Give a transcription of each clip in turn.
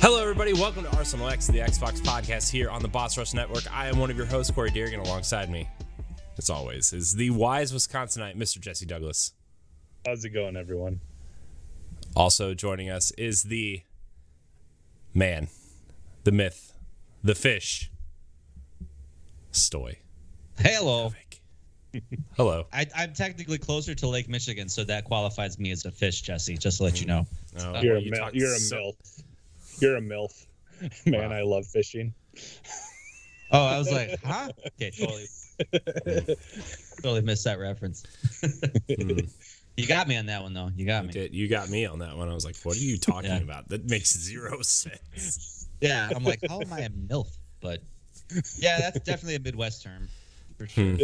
Hello, everybody. Welcome to Arsenal X, the Xbox podcast here on the Boss Rush Network. I am one of your hosts, Corey Deering, and alongside me, as always, is the wise Wisconsinite, Mr. Jesse Douglas. How's it going, everyone? Also joining us is the man, the myth, the fish, Stoy. Hello. Hello. I'm technically closer to Lake Michigan, so that qualifies me as a fish, Jesse, just to let you know. Oh, You're a MILF. You're a MILF. Man, wow. I love fishing. Oh, I was like, huh? Okay, totally missed that reference. You got me on that one, though. You got me. You got me on that one. I was like, what are you talking about? That makes zero sense. Yeah, I'm like, how am I a MILF? But yeah, that's definitely a Midwest term, for sure.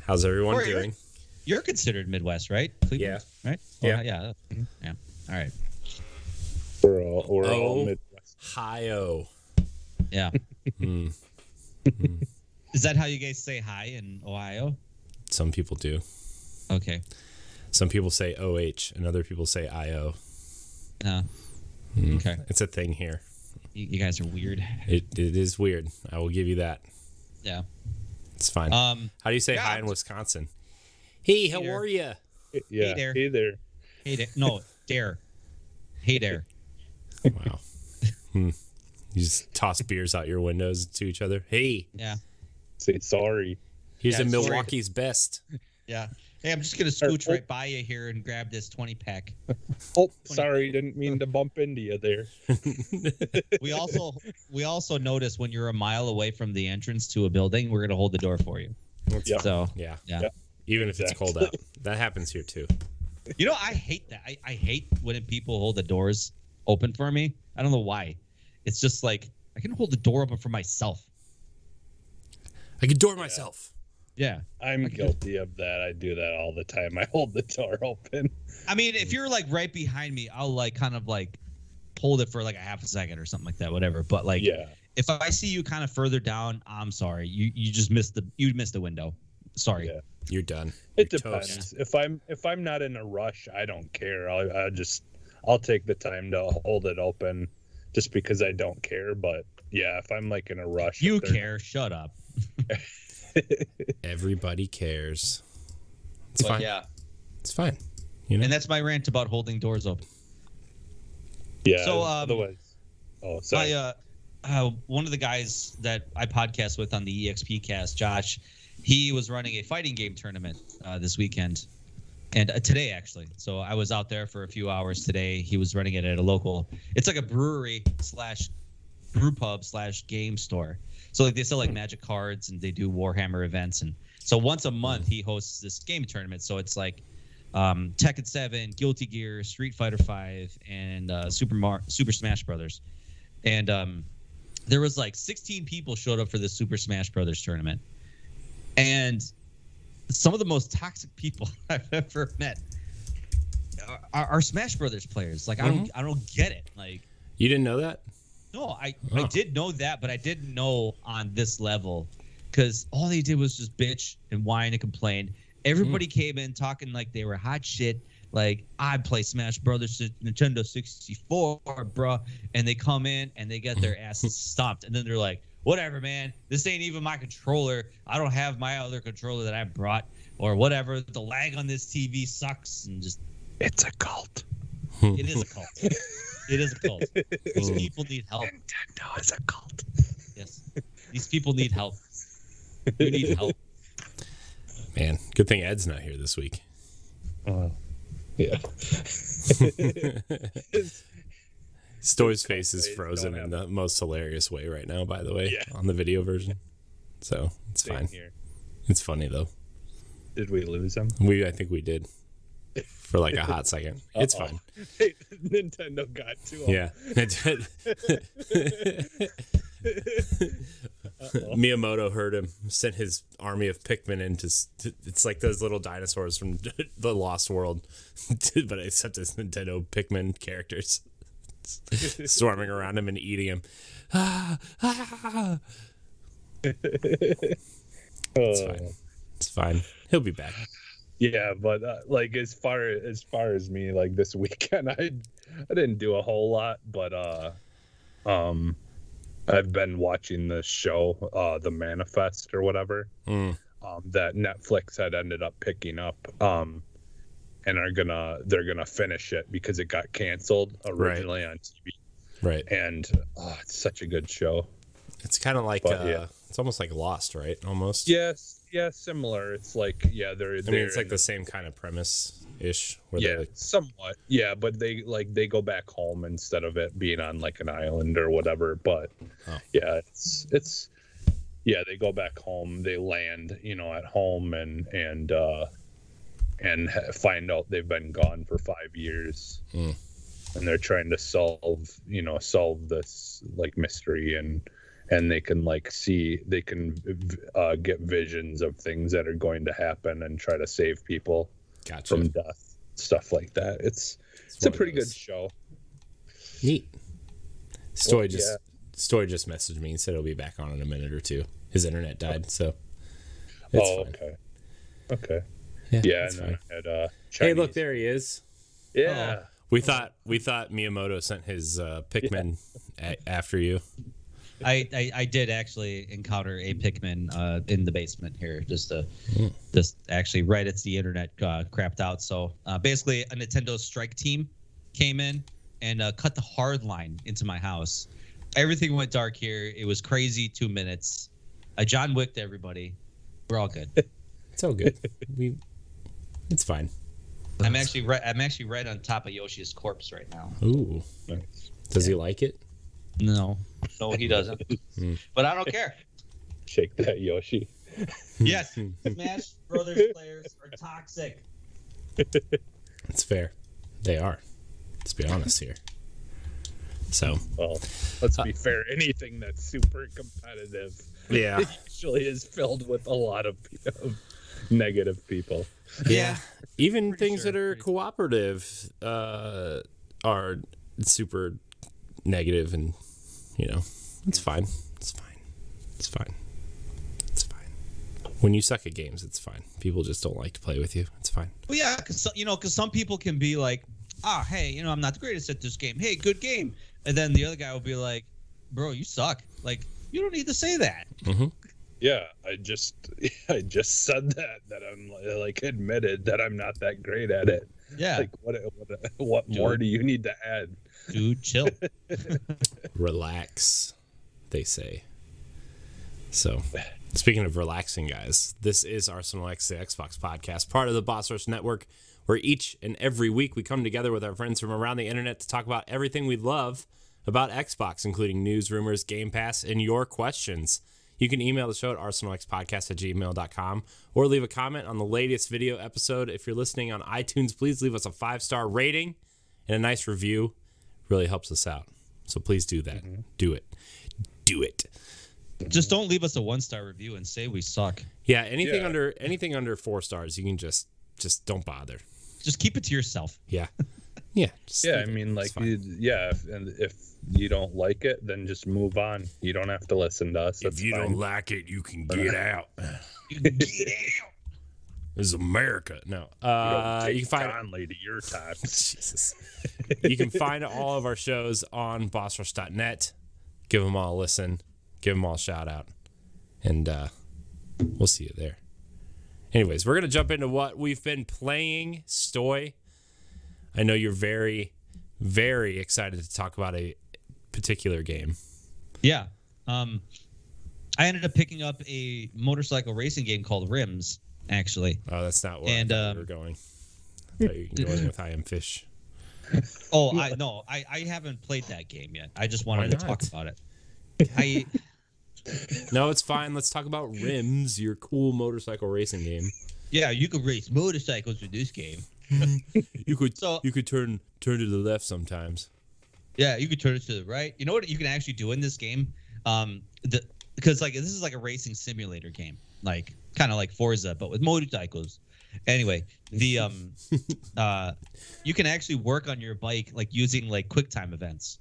How's everyone doing? You're considered Midwest, right? Cleveland, yeah. Right? Yeah. Yeah. Yeah. All right. We're all Midwest. Hi-oh. Yeah. Is that how you guys say hi in Ohio? Some people do. Okay. Some people say OH, and other people say IO. Okay. It's a thing here. You guys are weird. It is weird. I will give you that. Yeah. It's fine. How do you say hi in Wisconsin? Hey, how are you? Yeah. Hey there. Hey there. Hey there. No, dare. Hey there. Wow. You just toss beers out your windows to each other. Hey. Yeah. Say sorry. Here's a Milwaukee's best. Yeah. Hey, I'm just going to scooch right by you here and grab this 20-pack. Oh, sorry. Didn't mean to bump into you there. We also notice when you're a mile away from the entrance to a building, we're going to hold the door for you. Yep. So, yeah. Yep. Even if it's cold out. That happens here, too. You know, I hate that. I hate when people hold the doors open for me. I don't know why. It's just like, I can hold the door open for myself. I can door myself. Yeah. I'm guilty of that. I do that all the time. I hold the door open. I mean, if you're like right behind me, I'll like kind of like hold it for like a half a second or something like that, whatever. But like, if I see you kind of further down, I'm sorry. You just missed the window. Sorry. Yeah. You're done. It depends. If I'm not in a rush, I don't care. I'll take the time to hold it open just because I don't care. But yeah, if I'm like in a rush, you care. Shut up. Everybody cares. It's fine. Yeah, it's fine. You know? And that's my rant about holding doors open. Yeah. So otherwise, sorry. One of the guys that I podcast with on the EXP cast, Josh, he was running a fighting game tournament this weekend, and today actually. So I was out there for a few hours today. He was running it at a local. It's like a brewery / brew pub / game store. So like they sell like Magic cards and they do Warhammer events, and so once a month he hosts this game tournament. So it's like Tekken 7, Guilty Gear, Street Fighter 5, and Super Smash Brothers. And there was like 16 people showed up for the Super Smash Brothers tournament, and some of the most toxic people I've ever met are Smash Brothers players. Like I don't get it. Like, you didn't know that? No, I did know that, but I didn't know on this level, because all they did was just bitch and whine and complain. Everybody came in talking like they were hot shit. Like, I play Smash Brothers to Nintendo 64, bruh. And they come in and they get their asses stomped. And then they're like, whatever, man. This ain't even my controller. I don't have my other controller that I brought, or whatever. The lag on this TV sucks. And just, it's a cult. It is a cult. It is a cult. These people need help. Nintendo is a cult. Yes. These people need help. You need help. Man, good thing Ed's not here this week. Yeah. Stoy's face is frozen in the most hilarious way right now, by the way, on the video version. So it's fine. Here. It's funny, though. Did we lose him? I think we did. For like a hot second. It's fine. Hey, Nintendo got to him. Yeah, it did. Miyamoto heard him, sent his army of Pikmin into. It's like those little dinosaurs from the Lost World, but except it's Nintendo Pikmin characters swarming around him and eating him. It's fine. It's fine. He'll be back. Yeah, but like as far as me, like this weekend, I didn't do a whole lot, but I've been watching this show, The Manifest or whatever, that Netflix had ended up picking up, and they're gonna finish it because it got canceled originally on TV. Right. And it's such a good show. It's kind of like it's almost like Lost, right? Almost. Yes, yeah, similar. It's like they're. I mean, it's like the same kind of premise ish. Yeah, somewhat. Yeah, but they go back home instead of it being on like an island or whatever. But yeah, it's they go back home. They land, at home and find out they've been gone for 5 years. And they're trying to solve this like mystery, and they can get visions of things that are going to happen and try to save people from death, stuff like that. It's a pretty good show. Neat. Stoy just messaged me and said he'll be back on in a minute or two. His internet died, so it's fine. Okay. Yeah, and then I had hey, look, there he is. Yeah. Oh. We thought Miyamoto sent his Pikmin after you. I did actually encounter a Pikmin in the basement here, just actually right as the internet crapped out. So basically, a Nintendo Strike team came in and cut the hard line into my house. Everything went dark here. It was crazy. 2 minutes. I John Wicked everybody. We're all good. It's all good. It's fine. I'm actually right on top of Yoshi's corpse right now. Ooh. Does he like it? No, he doesn't. But I don't care. Shake that, Yoshi. Yes, Smash Brothers players are toxic. It's fair. They are. Let's be honest here. So. Well, let's be fair. Anything that's super competitive, usually is filled with a lot of negative people. Yeah. Even things that are cooperative are super negative, and it's fine. It's fine. It's fine. It's fine. When you suck at games, it's fine. People just don't like to play with you. It's fine. Well, yeah, because some people can be like, hey, I'm not the greatest at this game. Hey, good game. And then the other guy will be like, bro, you suck. Like, you don't need to say that. Mm-hmm. Yeah, I just said that I'm like admitted that I'm not that great at it. Yeah. Like what more do you need to add? Dude, chill. Relax, they say. So, speaking of relaxing, guys, this is Arsenal X, the Xbox podcast, part of the Boss Rush Network, where each and every week we come together with our friends from around the internet to talk about everything we love about Xbox, including news, rumors, Game Pass, and your questions. You can email the show at arsenalxpodcast@gmail.com or leave a comment on the latest video episode. If you're listening on iTunes, please leave us a 5-star rating and a nice review. Really helps us out. So please do that. Mm-hmm. Do it. Do it. Just don't leave us a 1-star review and say we suck. Yeah, anything under 4 stars, you can just don't bother. Just keep it to yourself. Yeah. Yeah. I mean, like, if you don't like it, then just move on. You don't have to listen to us. If you don't like it, you can get out. You can get out. This is America. No. You can find Conley to your time. Jesus. You can find all of our shows on bossrush.net. Give them all a listen. Give them all a shout out. And we'll see you there. Anyways, we're going to jump into what we've been playing. Stoy, I know you're very, very excited to talk about a particular game. Yeah. I ended up picking up a motorcycle racing game called Rims, actually. Oh, that's not where I thought you were going. I thought you were going with I Am Fish. Oh, I haven't played that game yet. I just wanted to talk about it. No, it's fine. Let's talk about Rims, your cool motorcycle racing game. Yeah, you could race motorcycles with this game. You could turn to the left sometimes. Yeah, you could turn it to the right. You know what you can actually do in this game? Because like this is like a racing simulator game, like kind of like Forza, but with motorcycles. Anyway, the you can actually work on your bike like using like QuickTime events.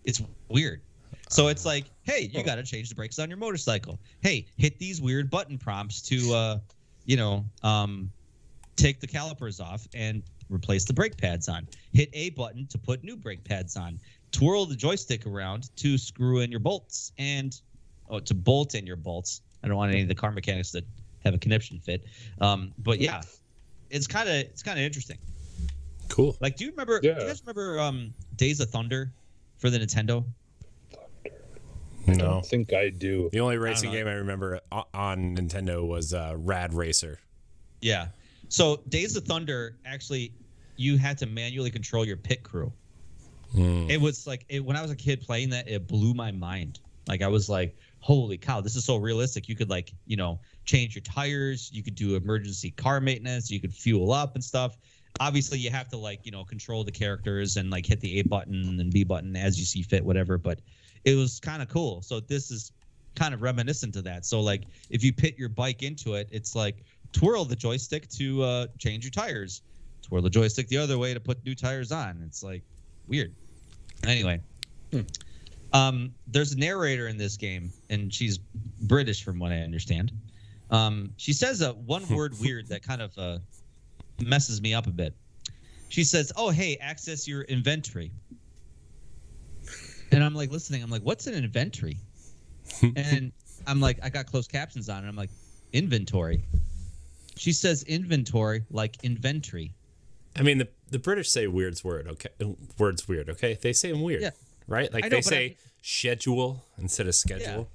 It's weird. So it's like, hey, you got to change the brakes on your motorcycle. Hey, hit these weird button prompts to, take the calipers off and replace the brake pads on. Hit A button to put new brake pads on. Twirl the joystick around to screw in your bolts and to bolt in your bolts. I don't want any of the car mechanics that have a conniption fit. But yeah, it's kind of interesting. Cool. Like, do you guys remember Days of Thunder for the Nintendo? I don't think I do. The only racing game I remember on Nintendo was Rad Racer. Yeah. So Days of Thunder, actually, you had to manually control your pit crew. It was like when I was a kid playing that, it blew my mind. Like, I was like, holy cow, this is so realistic. You could, like, change your tires. You could do emergency car maintenance. You could fuel up and stuff. Obviously, you have to, like, control the characters and, like, hit the A button and B button as you see fit, whatever. But it was kind of cool. So this is kind of reminiscent to that. So, like, if you pit your bike into it, it's like twirl the joystick to change your tires. Twirl the joystick the other way to put new tires on. It's, like, weird. Anyway. There's a narrator in this game, and she's British from what I understand. She says one word weird that kind of messes me up a bit. She says, "Oh, hey, access your inventory." And I'm like listening. I'm like, "What's an inventory?" And I'm like, I got closed captions on, and I'm like, "Inventory." She says inventory like inventory. I mean, the British say words weird, okay? They say them weird. Yeah. Right? Like, they say schedule instead of schedule.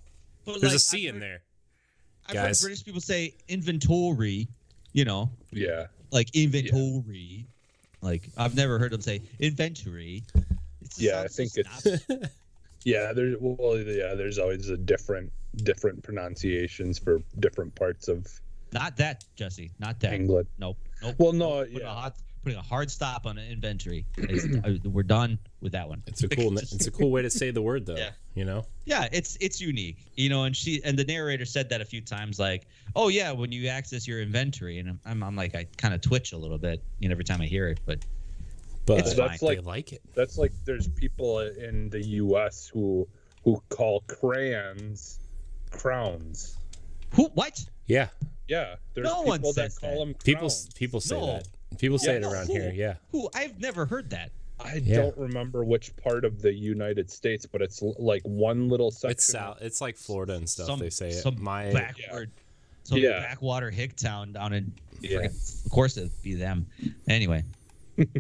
Yeah. But there's a C in there. I've heard British people say inventory, Yeah. Like inventory. Yeah. Like, I've never heard them say inventory. I think it's there's always a different pronunciations for different parts of Not that, Jesse. Not that. England. Nope. Well, no, putting a hard stop on an inventory. We're done with that one. It's a cool way to say the word, though. Yeah. Yeah, it's unique. And the narrator said that a few times, like, "Oh yeah, when you access your inventory," and I'm like, I kind of twitch a little bit, every time I hear it, but it's that's fine. like, they like it. That's like there's people in the U.S. who call crayons crowns. Who? What? Yeah. Yeah, there's no people one that says call that. them crowns. People say that. People say it around here. Yeah. Who? I've never heard that. I don't remember which part of the United States, but it's like one little section. It's south. It's like Florida and stuff. They say it. Backwater hick town down in. Yeah. Of course, it'd be them. Anyway.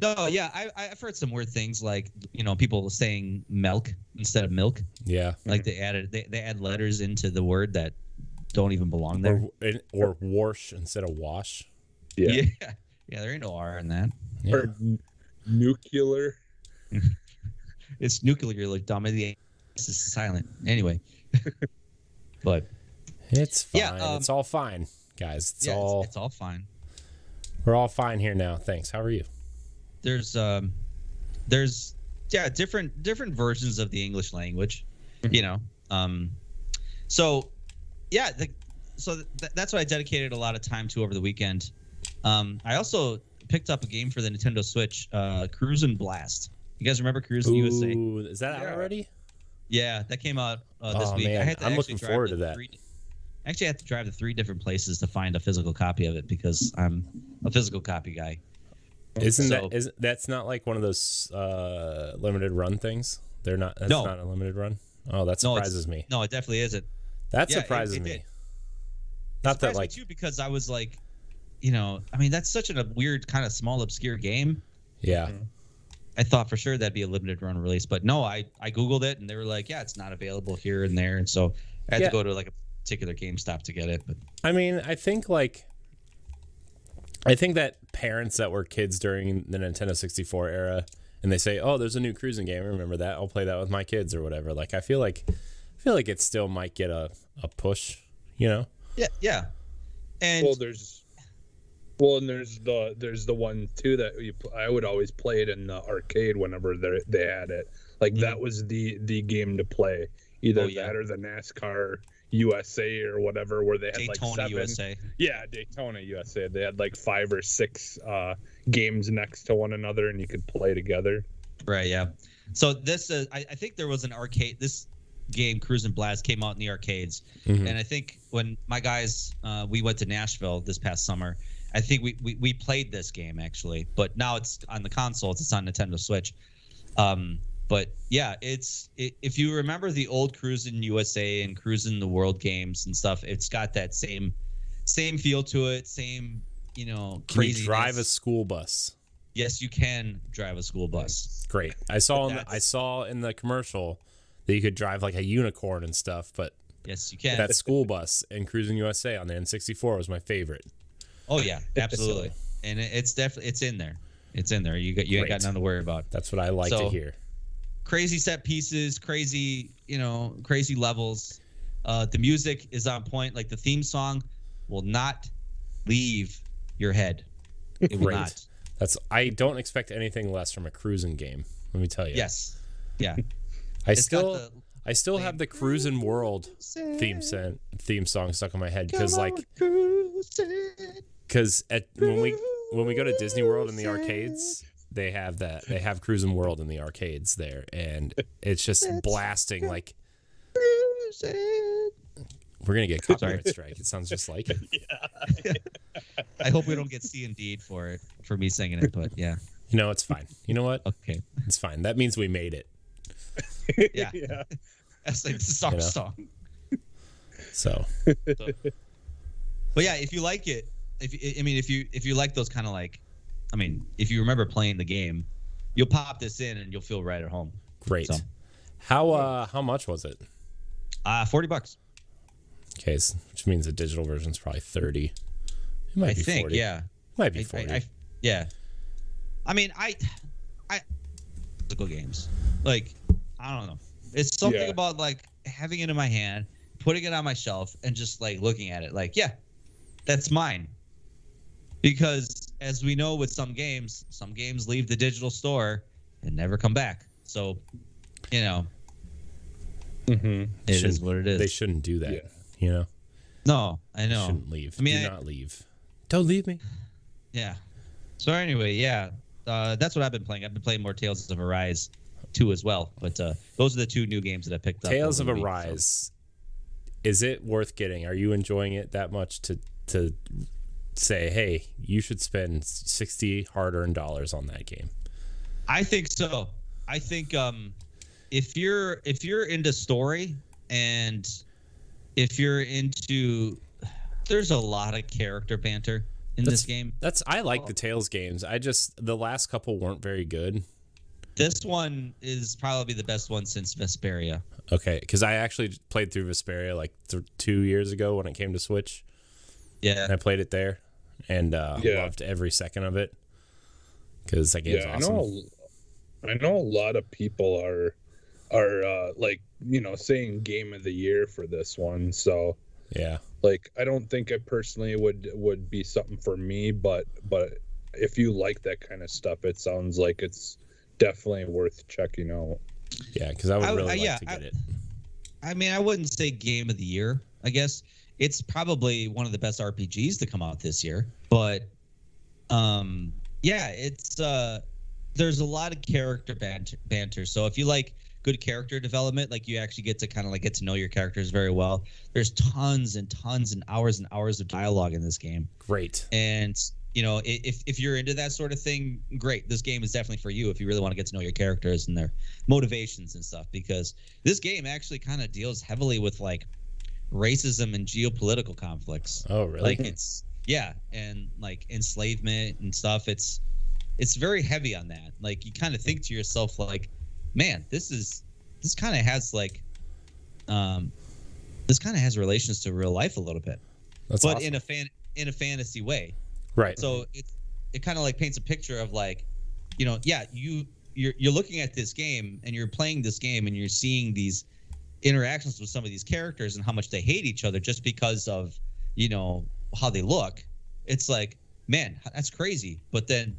No, yeah, I've heard some weird things like people saying milk instead of milk. Yeah. Like they add letters into the word that don't even belong there. Or wash instead of wash. Yeah. Yeah, there ain't no R in that. Yeah. Or nuclear. It's nuclear, like dumb. The S is silent. Anyway. But it's fine. Yeah, it's all fine, guys. It's all fine. We're all fine here now. Thanks. How are you? There's different versions of the English language, So that's what I dedicated a lot of time to over the weekend. I also picked up a game for the Nintendo Switch, Cruisin' Blast. You guys remember Cruisin' USA? Is that out already? Yeah, that came out this week. Man. I'm looking forward to that. I actually had to drive to 3 different places to find a physical copy of it because I'm a physical copy guy. That's not like one of those limited run things? That's not a limited run? Oh, that surprises me. No, it definitely isn't. That surprises me. Not that like me too, because I was like, that's such a weird kind of small obscure game. Yeah. I thought for sure that'd be a limited run release, but no, I Googled it and they were like, yeah, it's not available here and there, and so I had to go to like a particular GameStop to get it. But I mean, I think that parents that were kids during the Nintendo 64 era and they say, "Oh, there's a new cruising game. Remember that? I'll play that with my kids or whatever." Like I feel like it still might get a push, Yeah. And there's the one too that I would always play it in the arcade whenever they had it. Like that was the game to play. Either that or the NASCAR USA or whatever, where they had Daytona like 7. USA. Yeah, Daytona USA. They had like 5 or 6 games next to one another, and you could play together. Right. Yeah. So this is. I think there was an arcade. This game, Cruisin' Blast, came out in the arcades, and I think when my guys we went to Nashville this past summer, I think we played this game actually, but now it's on the consoles. It's on Nintendo Switch. But yeah, if you remember the old Cruisin' USA and Cruisin' the World games and stuff, it's got that same feel to it, same Can craziness. you drive a school bus? Yes, you can drive a school bus. Great. I saw in the commercial that you could drive like a unicorn and stuff, but yes, you can. That school bus in Cruisin' USA on the N64 was my favorite. Oh yeah, absolutely. And it's definitely in there. It's in there. You ain't got nothing to worry about. That's what I like to hear. Crazy set pieces, crazy levels. The music is on point. Like the theme song will not leave your head. It will not. I don't expect anything less from a cruising game. Let me tell you. Yes. Yeah. I still have the Cruisin' World theme song stuck in my head because when we go to Disney World in the arcades, they have that. They have Cruisin' World in the arcades there, and it's just blasting like. We're gonna get copyright strike. It sounds just like it. Yeah. I hope we don't get C&D'd for me singing it, but yeah. It's fine. You know what? Okay, it's fine. That means we made it. Yeah. That's like this is our song. So. But yeah, if you like it, if you like those kind of like, if you remember playing the game, you'll pop this in and you'll feel right at home. Great. So. How much was it? $40. Okay, which means the digital version is probably 30. It might be 40. Yeah. Might be 40. Yeah. Physical games. Like, I don't know. It's something about like having it in my hand, putting it on my shelf, and just like looking at it. Like, yeah, that's mine. Because as we know with some games leave the digital store and never come back. So, it is what it is. They shouldn't do that. No, I know. Shouldn't leave. Do not leave. Don't leave me. Yeah. So anyway, that's what I've been playing. I've been playing more Tales of Arise 2 as well. But those are the two new games that I picked up. Tales of Arise. Is it worth getting? Are you enjoying it that much to say, hey, you should spend $60 hard-earned dollars on that game? I think so. I think if you're into story and if you're into, there's a lot of character banter in this game. I like the Tales games. The last couple weren't very good. This one is probably the best one since Vesperia. Okay, because I actually played through Vesperia like 2 years ago when it came to Switch. Yeah, and I played it there, and loved every second of it. Because that game's awesome. I know a lot of people are like saying game of the year for this one. So yeah, like I don't think it personally would be something for me, but if you like that kind of stuff, it sounds like it's definitely worth checking out. Yeah, because I would really like to get it. I wouldn't say game of the year. I guess it's probably one of the best RPGs to come out this year. But it's there's a lot of character banter. So if you like good character development, like you actually get to kind of like get to know your characters very well. There's tons and tons and hours of dialogue in this game. Great. And if you're into that sort of thing, great. This game is definitely for you if you really want to get to know your characters and their motivations and stuff, because this game actually kind of deals heavily with like racism and geopolitical conflicts. Oh, really? Like and like enslavement and stuff. It's very heavy on that. Like you kind of think to yourself like, man, this kind of has like this kind of has relations to real life a little bit. That's but awesome. in a fantasy way. Right. So it kind of like paints a picture of like, you're looking at this game and you're playing this game and you're seeing these interactions with some of these characters and how much they hate each other just because of, how they look. It's like, man, that's crazy. But then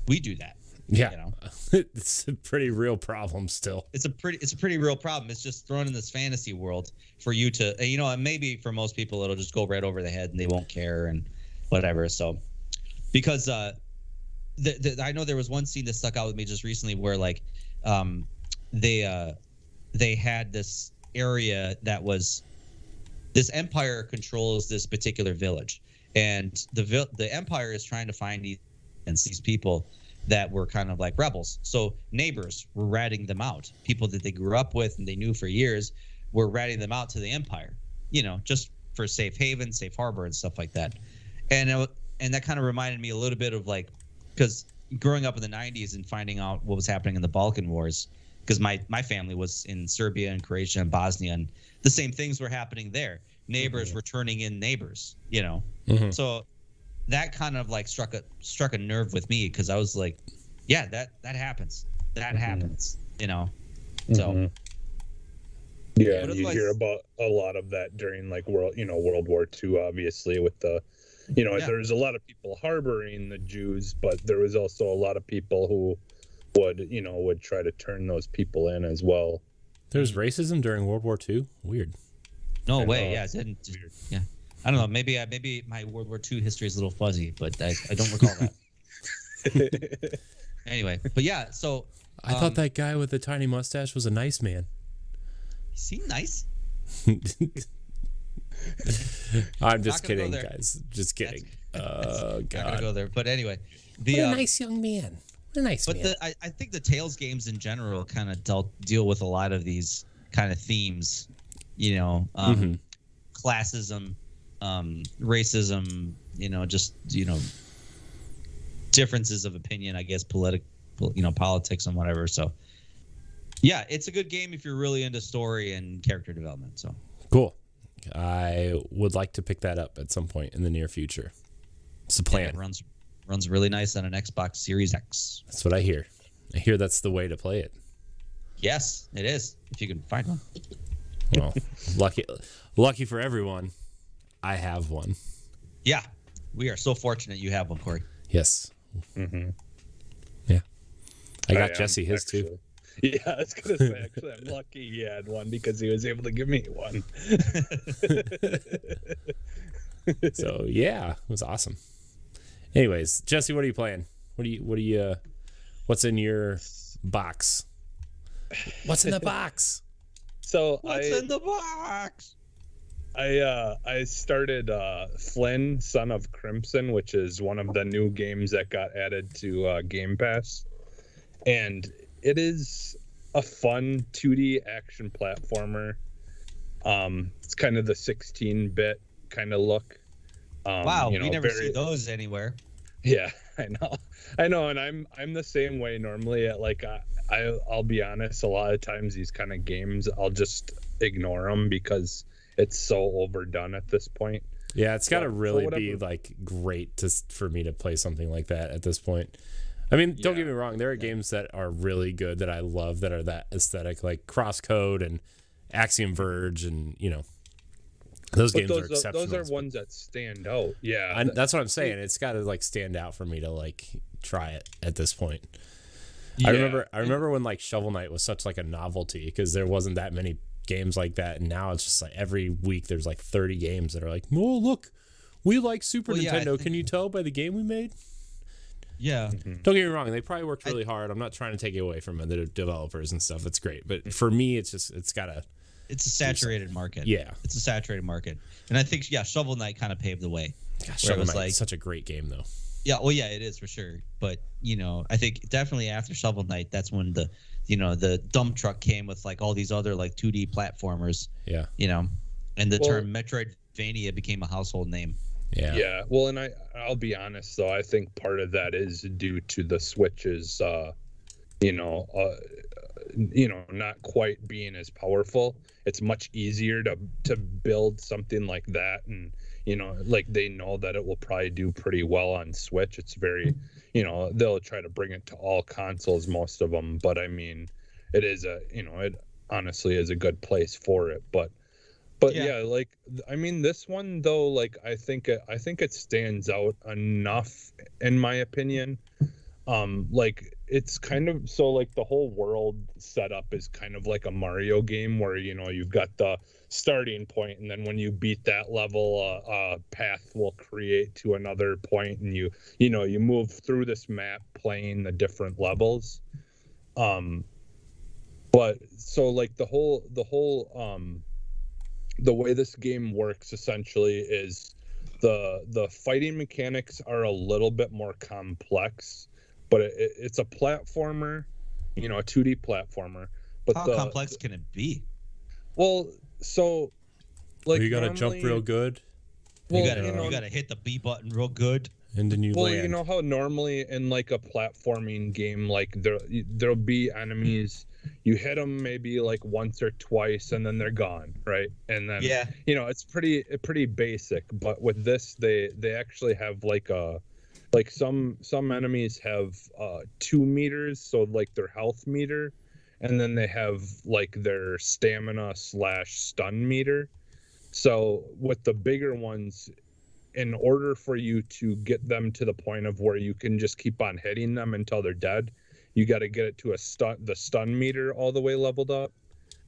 we do that. Yeah. It's a pretty real problem still. It's a pretty real problem. It's just thrown in this fantasy world for you to, and maybe for most people it'll just go right over the head and they won't care and whatever. So because I know there was one scene that stuck out with me just recently where like they had this area that was, this empire controls this particular village, and the Empire is trying to find these people that were kind of like rebels. So neighbors were ratting them out. People that they grew up with and they knew for years were ratting them out to the Empire, just for safe haven, safe harbor, and stuff like that. And that kind of reminded me a little bit of like, because growing up in the 90s and finding out what was happening in the Balkan Wars, because my family was in Serbia and Croatia and Bosnia, and the same things were happening there. Neighbors were turning in neighbors, So that kind of like struck a nerve with me, because I was like, yeah, that happens. That happens, So yeah, and you hear about a lot of that during like World War II, obviously, with the there's a lot of people harboring the Jews, but there was also a lot of people who would try to turn those people in as well. There's racism during World War II? Weird. No way. Yeah, yeah. I don't know. Maybe my World War II history is a little fuzzy, but I don't recall that. Anyway, but yeah. So I thought that guy with the tiny mustache was a nice man. He seemed nice. I'm just kidding, guys. Just kidding. God. Not gonna go there. But anyway, what a nice young man. What a nice man. But I think the Tales games in general kind of deal with a lot of these kind of themes. Classism, racism, differences of opinion, I guess, politics and whatever. So yeah, it's a good game if you're really into story and character development. So cool. I would like to pick that up at some point in the near future. It's the plan. Yeah, it runs really nice on an Xbox Series X. That's what I hear. I hear that's the way to play it. Yes, it is, if you can find one. Well, lucky for everyone, I have one. Yeah, we are so fortunate you have one, Corey. Yes. Mm-hmm. Yeah. I got Jesse his too. Yeah, I was going to say, actually, I'm lucky he had one because he was able to give me one. So, yeah, it was awesome. Anyways, Jesse, what are you playing? What's in your box? What's in the box? So What's in the box? I started Flynn, Son of Crimson, which is one of the new games that got added to Game Pass. And it is a fun 2D action platformer. It's kind of the 16-bit kind of look. Wow, we never see those anywhere. Yeah, I know, and I'm the same way normally. I'll be honest, a lot of times these kind of games I'll just ignore them because it's so overdone at this point. Yeah, it's got to really be like great for me to play something like that at this point. I mean, don't get me wrong, there are games that are really good that I love that are that aesthetic, like Crosscode and Axiom Verge, and those games are exceptional. Those are ones that stand out. Yeah, that's what I'm saying. It's got to like stand out for me to like try it at this point. Yeah. I remember when like Shovel Knight was such like a novelty because there wasn't that many games like that, and now it's just like every week there's like 30 games that are like, oh look, we like Super Nintendo. Can you tell by the game we made? Yeah. Don't get me wrong, they probably worked really hard. I'm not trying to take it away from the developers and stuff. It's great, but for me, it's a saturated market. Yeah, it's a saturated market, and I think Shovel Knight kind of paved the way. Gosh, Shovel Knight is such a great game, though. Yeah, well, yeah, it is for sure. But I think definitely after Shovel Knight, that's when the dump truck came with like all these other like 2D platformers. Yeah. And the term Metroidvania became a household name. Yeah. Yeah. Well, and I'll be honest though, I think part of that is due to the Switch's not quite being as powerful. It's much easier to build something like that, and like they know that it will probably do pretty well on Switch. It's very, they'll try to bring it to all consoles, most of them, but I mean, it is it honestly is a good place for it. But yeah, like I mean, this one though, like I think it stands out enough in my opinion. Like it's kind of so like the whole world setup is kind of like a Mario game where you've got the starting point, and then when you beat that level, a path will create to another point, and you move through this map playing the different levels. But so like the whole the way this game works essentially is The fighting mechanics are a little bit more complex, but it's a platformer, a 2D platformer. But how complex can it be? Well, so like you gotta jump real good. Well, you gotta hit the B button real good. And then you land. You know how normally in like a platforming game, like there'll be enemies, you hit them maybe like once or twice, and then they're gone, right? And then it's pretty basic. But with this, they actually have like some enemies have 2 meters, so like their health meter, and then they have like their stamina / stun meter. So with the bigger ones, in order for you to get them to the point of where you can just keep on hitting them until they're dead, you got to get it to the stun meter all the way leveled up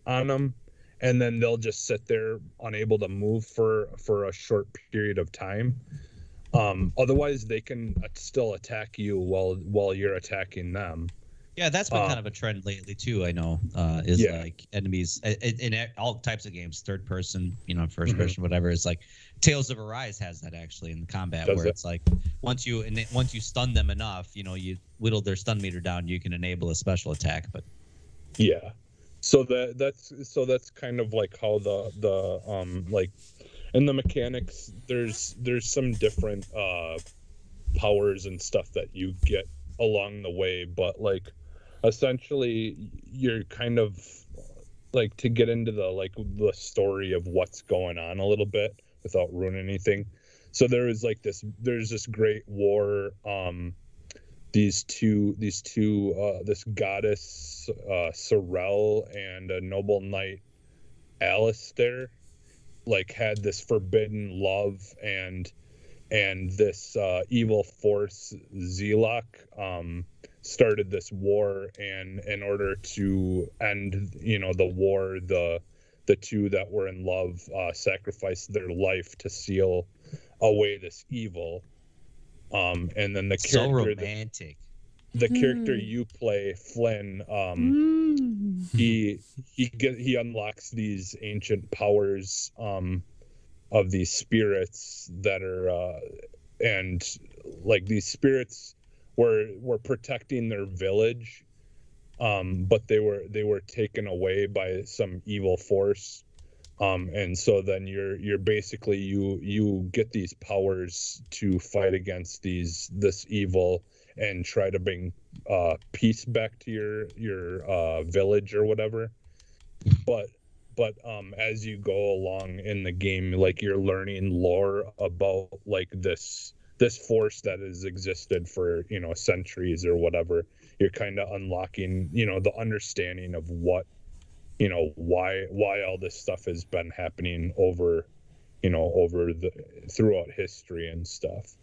on them, and then they'll just sit there unable to move for a short period of time. Otherwise, they can still attack you while you're attacking them. Yeah, that's been kind of a trend lately too. I know like enemies in all types of games, third person, first person, whatever. It's like Tales of Arise has that actually in the combat it's like once you stun them enough, you whittle their stun meter down, you can enable a special attack. But so that's kind of like how the like in the mechanics, there's some different powers and stuff that you get along the way, but like essentially you're kind of like, to get into the story of what's going on a little bit without ruining anything. So there's this great war, this goddess Sorel and a noble knight Alistair like had this forbidden love, and this evil force Zelok started this war, and in order to end the war, the two that were in love sacrificed their life to seal away this evil. And then the character, so romantic. The character you play, Flynn, he unlocks these ancient powers of these spirits that are and like these spirits were protecting their village, but they were taken away by some evil force, and so then you're basically you get these powers to fight against this evil and try to bring peace back to your village or whatever. But as you go along in the game, like you're learning lore about like this force that has existed for centuries or whatever. You're kind of unlocking the understanding of what why all this stuff has been happening over throughout history and stuff.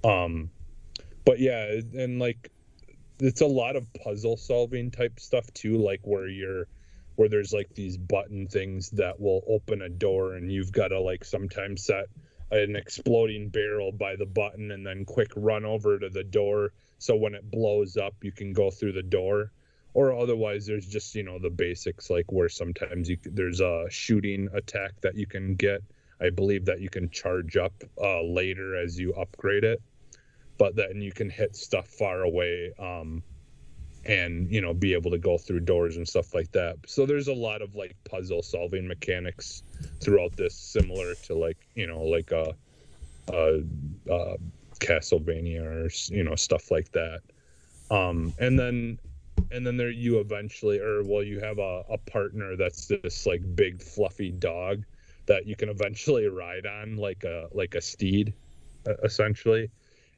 But yeah, and like it's a lot of puzzle solving type stuff too, like where there's like these button things that will open a door, and you've got to like sometimes set an exploding barrel by the button and then quick run over to the door, so when it blows up you can go through the door. Or otherwise there's just the basics, like where sometimes there's a shooting attack that you can get, I believe, that you can charge up later as you upgrade it, but then you can hit stuff far away and be able to go through doors and stuff like that. So there's a lot of like puzzle solving mechanics throughout this, similar to like Castlevania or stuff like that. And then there you eventually, you have a partner that's this like big fluffy dog that you can eventually ride on like a steed, essentially.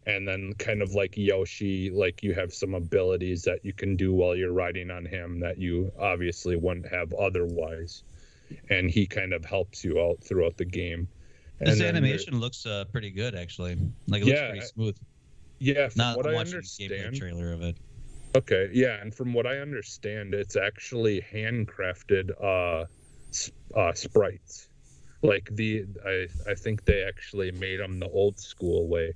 And then kind of like Yoshi, like you have some abilities that you can do while you're riding on him that you obviously wouldn't have otherwise. And he kind of helps you out throughout the game. This animation looks pretty good, actually. Like it looks pretty smooth. Yeah, from what I understand, understand, the trailer of it. Okay, yeah, and from what I understand, it's actually handcrafted sprites. Like I think they actually made them the old school way.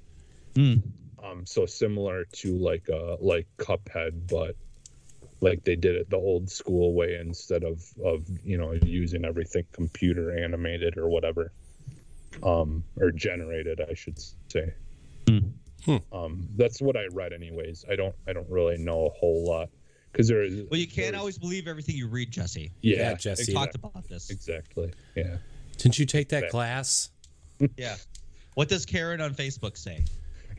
So similar to like Cuphead, but like they did it the old school way instead of using everything computer animated or whatever. or generated, I should say. That's what I read, anyways. I don't really know a whole lot because Well, you can't always believe everything you read, Jesse. Yeah, Jesse. We talked about this. Exactly. Yeah. Didn't you take that class? Yeah. What does Karen on Facebook say?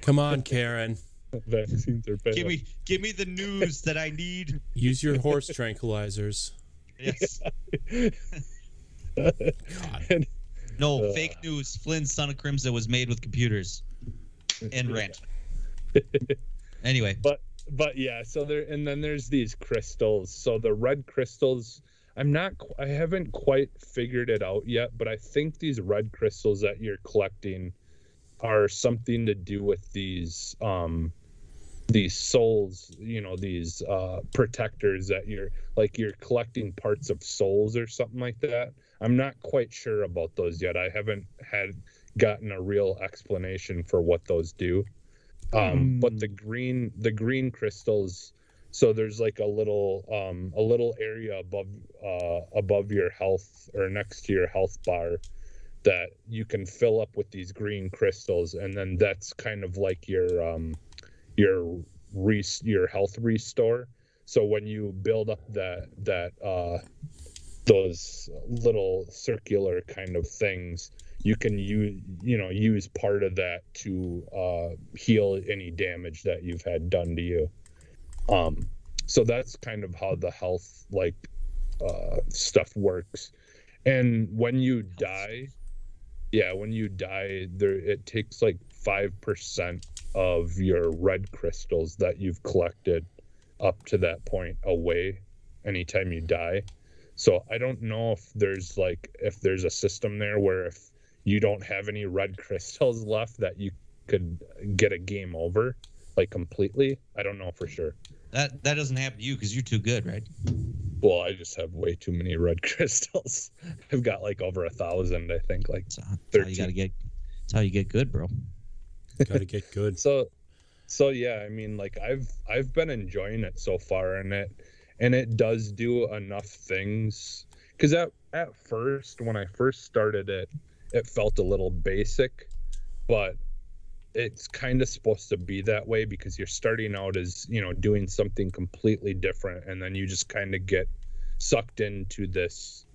Come on, Karen. Vaccines are bad. Give me the news that I need. Use your horse tranquilizers. Yes. God. No, fake news. Flynn's Son of Crimson was made with computers. End rant. Anyway. But yeah, so then there's these crystals. So the red crystals, I haven't quite figured it out yet, but I think these red crystals that you're collecting are something to do with these souls, these protectors that you're collecting parts of souls or something like that. I'm not quite sure about those yet. I haven't gotten a real explanation for what those do. But the green crystals, so there's like a little area above your health or next to your health bar that you can fill up with these green crystals, and then that's kind of like your health restore. So when you build up those little circular kind of things, you can use part of that to heal any damage that you've had done to you. So that's kind of how the health stuff works. And when you die, it takes like 5% of your red crystals that you've collected up to that point away anytime you die. So I don't know if there's a system there where if you don't have any red crystals left that you could get a game over, like completely. I don't know for sure. That doesn't happen to you because you're too good, right? Well, I just have way too many red crystals. I've got like over 1,000, I think, like 13. That's how you get good, bro. Gotta get good. So yeah, I mean, like I've been enjoying it so far, and it does do enough things. Because at first, when I first started it felt a little basic, but it's kind of supposed to be that way because you're starting out as, doing something completely different, and then you just kind of get sucked into this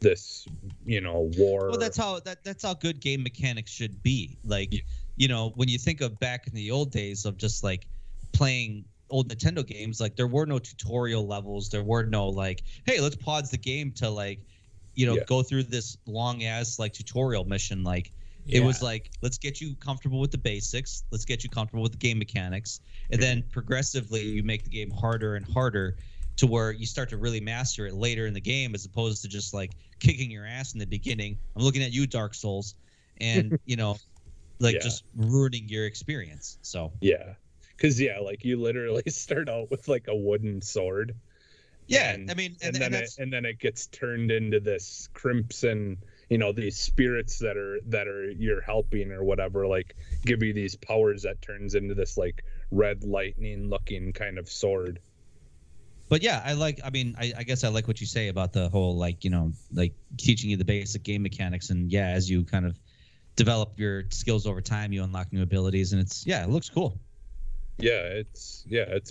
war. Well, that's how good game mechanics should be. Like, when you think of back in the old days of just like playing old Nintendo games, like there were no tutorial levels, there were no like, hey, let's pause the game to like, go through this long ass like tutorial mission. Like it was like, let's get you comfortable with the basics, let's get you comfortable with the game mechanics, and then progressively you make the game harder and harder to where you start to really master it later in the game, as opposed to just like kicking your ass in the beginning. I'm looking at you, Dark Souls, and just ruining your experience. So because like you literally start out with like a wooden sword. And then it gets turned into this crimson, these spirits that are you're helping or whatever, like give you these powers that turns into this like red lightning looking kind of sword. But yeah, I guess I like what you say about the whole like teaching you the basic game mechanics, and as you kind of develop your skills over time, you unlock new abilities, and it looks cool. It's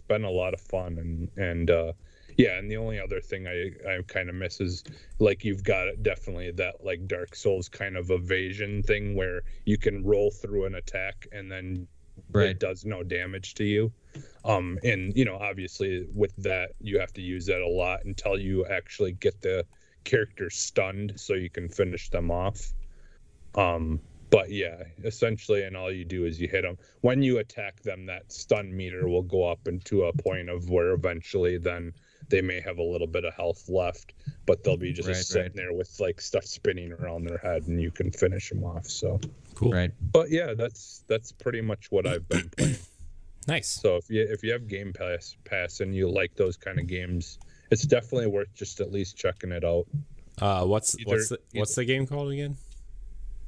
been a lot of fun, and the only other thing I kind of miss is like you've got definitely that like Dark Souls kind of evasion thing where you can roll through an attack and then it does no damage to you. And obviously with that you have to use that a lot until you actually get the character stunned so you can finish them off. But essentially, and all you do is you hit them. When you attack them, that stun meter will go up into a point of where eventually then they may have a little bit of health left, but they'll be just sitting there with like stuff spinning around their head, and you can finish them off. So cool, right? But that's pretty much what I've been playing. Nice. So if you have Game Pass and you like those kind of games, it's definitely worth just at least checking it out. What's the game called again?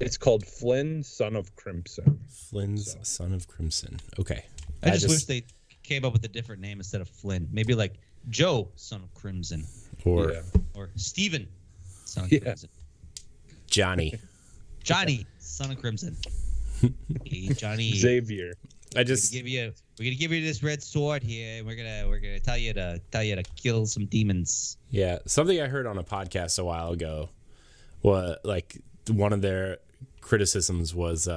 It's called Flynn, Son of Crimson. Flynn's Son of Crimson. Okay. I just wish they came up with a different name instead of Flynn. Maybe like Joe, Son of Crimson. Or Steven, Son of Crimson. Johnny, Son son of Crimson. Hey, Johnny. Xavier. We're gonna give you this red sword here, and we're gonna tell you to kill some demons. Yeah, something I heard on a podcast a while ago was like one of their criticisms was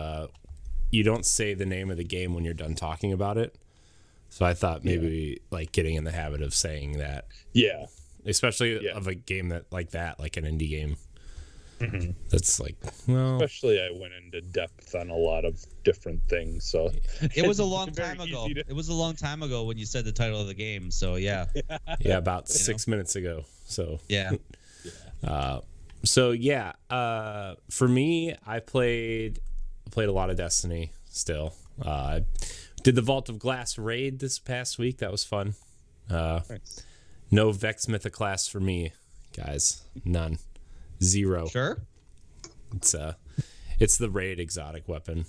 you don't say the name of the game when you're done talking about it. So I thought maybe like getting in the habit of saying that. Yeah. Especially of a game that like an indie game. Mm-hmm. That's like, well, especially I went into depth on a lot of different things. So it was a long time ago. It was a long time ago when you said the title of the game. So yeah, about 6 minutes ago. So yeah. For me, I played a lot of Destiny still. Did the Vault of Glass raid this past week. That was fun. Nice. No Vex Mythoclast for me, guys. None. 0. Sure. It's the raid exotic weapon.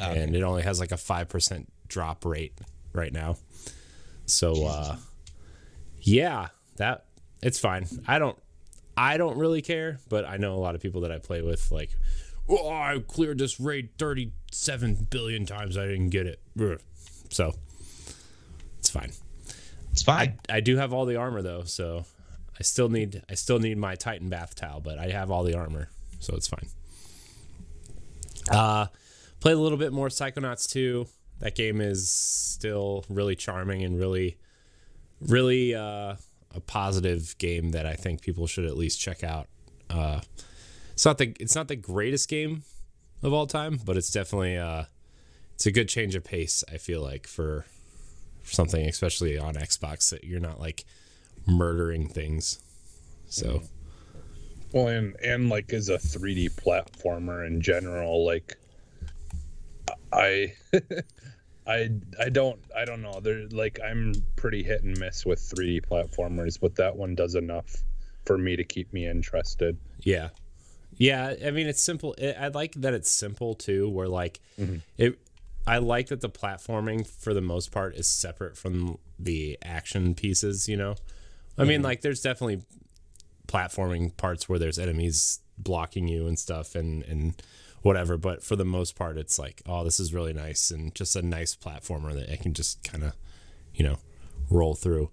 Okay. And it only has like a 5% drop rate right now. So that it's fine. I don't really care, but I know a lot of people that I play with like, oh, I cleared this raid 37 billion times. I didn't get it. So it's fine. It's fine. I do have all the armor though, so I still need my Titan bath towel, but I have all the armor, so it's fine. Played a little bit more Psychonauts 2. That game is still really charming and really, really a positive game that I think people should at least check out. It's not the greatest game of all time, but it's definitely it's a good change of pace, I feel like, for something, especially on Xbox, that you're not like murdering things. So well, and like as a 3D platformer in general, like I don't know, they're like, I'm pretty hit and miss with 3D platformers, but that one does enough for me to keep me interested. Yeah, I mean, it's simple. I like that it's simple too, where like I like that the platforming for the most part is separate from the action pieces, you know? I mean, like, there's definitely platforming parts where there's enemies blocking you and stuff and whatever, but for the most part, it's like, oh, this is really nice, and just a nice platformer that I can just kind of, you know, roll through.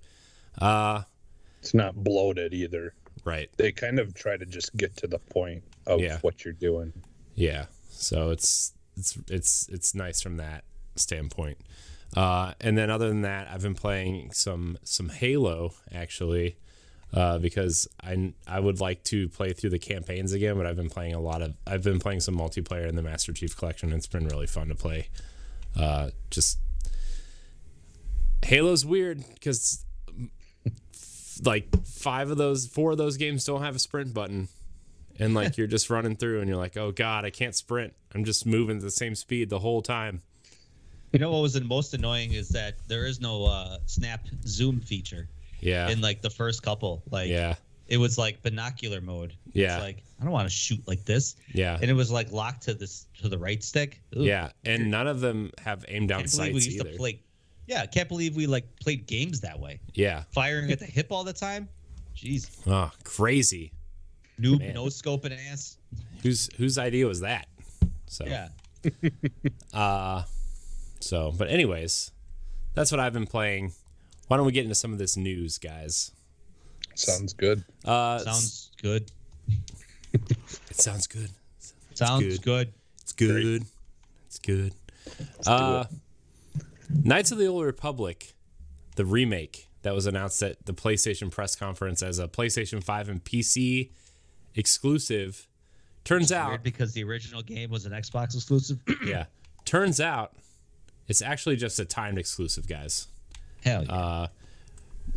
It's not bloated either. Right. They kind of try to just get to the point of what you're doing. Yeah. So it's nice from that standpoint. And then other than that, I've been playing some Halo actually, because I would like to play through the campaigns again, but I've been playing some multiplayer in the Master Chief Collection. It's been really fun to play. Just Halo's weird because like 4 of those games don't have a sprint button. And like you're just running through and you're like, oh God, I can't sprint. I'm just moving at the same speed the whole time. You know what was the most annoying is that there is no snap zoom feature. Yeah. In like the first couple. Like it was like binocular mode. Yeah. It's like, I don't want to shoot like this. Yeah. And it was like locked to the right stick. Ooh. Yeah. And none of them have aim down sights either. I can't believe we like played games that way. Yeah. Firing at the hip all the time. Jeez. Oh, crazy. Noob, no scoping ass. Whose idea was that? So yeah. But anyways, that's what I've been playing. Why don't we get into some of this news, guys? Sounds good. Sounds good. It sounds good. Sounds good. It's good. It's good. Knights of the Old Republic, the remake that was announced at the PlayStation press conference as a PlayStation 5 and PC exclusive. Turns out, weird because the original game was an Xbox exclusive. Yeah. Turns out it's actually just a timed exclusive, guys. Hell yeah.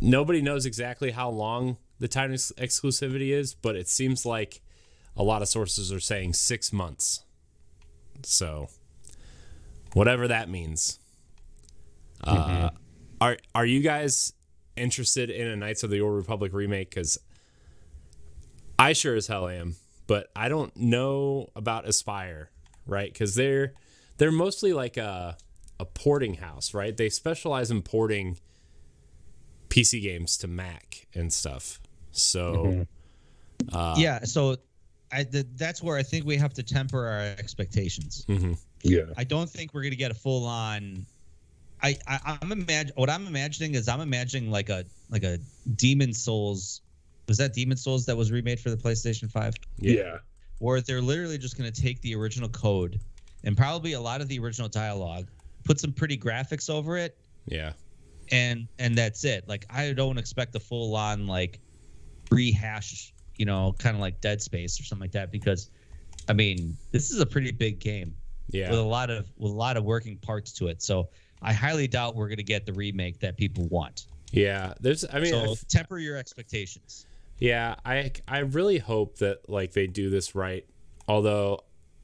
Nobody knows exactly how long the timed exclusivity is, but it seems like a lot of sources are saying 6 months. So whatever that means. Are you guys interested in a Knights of the Old Republic remake? Because I sure as hell am, but I don't know about Aspyr, right? Because they're mostly like a porting house, right? They specialize in porting PC games to Mac and stuff. So yeah, so that's where I think we have to temper our expectations. Mm-hmm. Yeah. I don't think we're gonna get a full on. What I'm imagining is like a Demon Souls. Was that Demon Souls that was remade for the PlayStation 5? Yeah. Where they're literally just gonna take the original code and probably a lot of the original dialogue, put some pretty graphics over it. Yeah. And that's it. Like I don't expect a full on like rehash, kind of like Dead Space or something like that, because I mean, this is a pretty big game. Yeah. With a lot of working parts to it. So I highly doubt we're going to get the remake that people want. Yeah. So temper your expectations. Yeah, I really hope that like they do this right. Although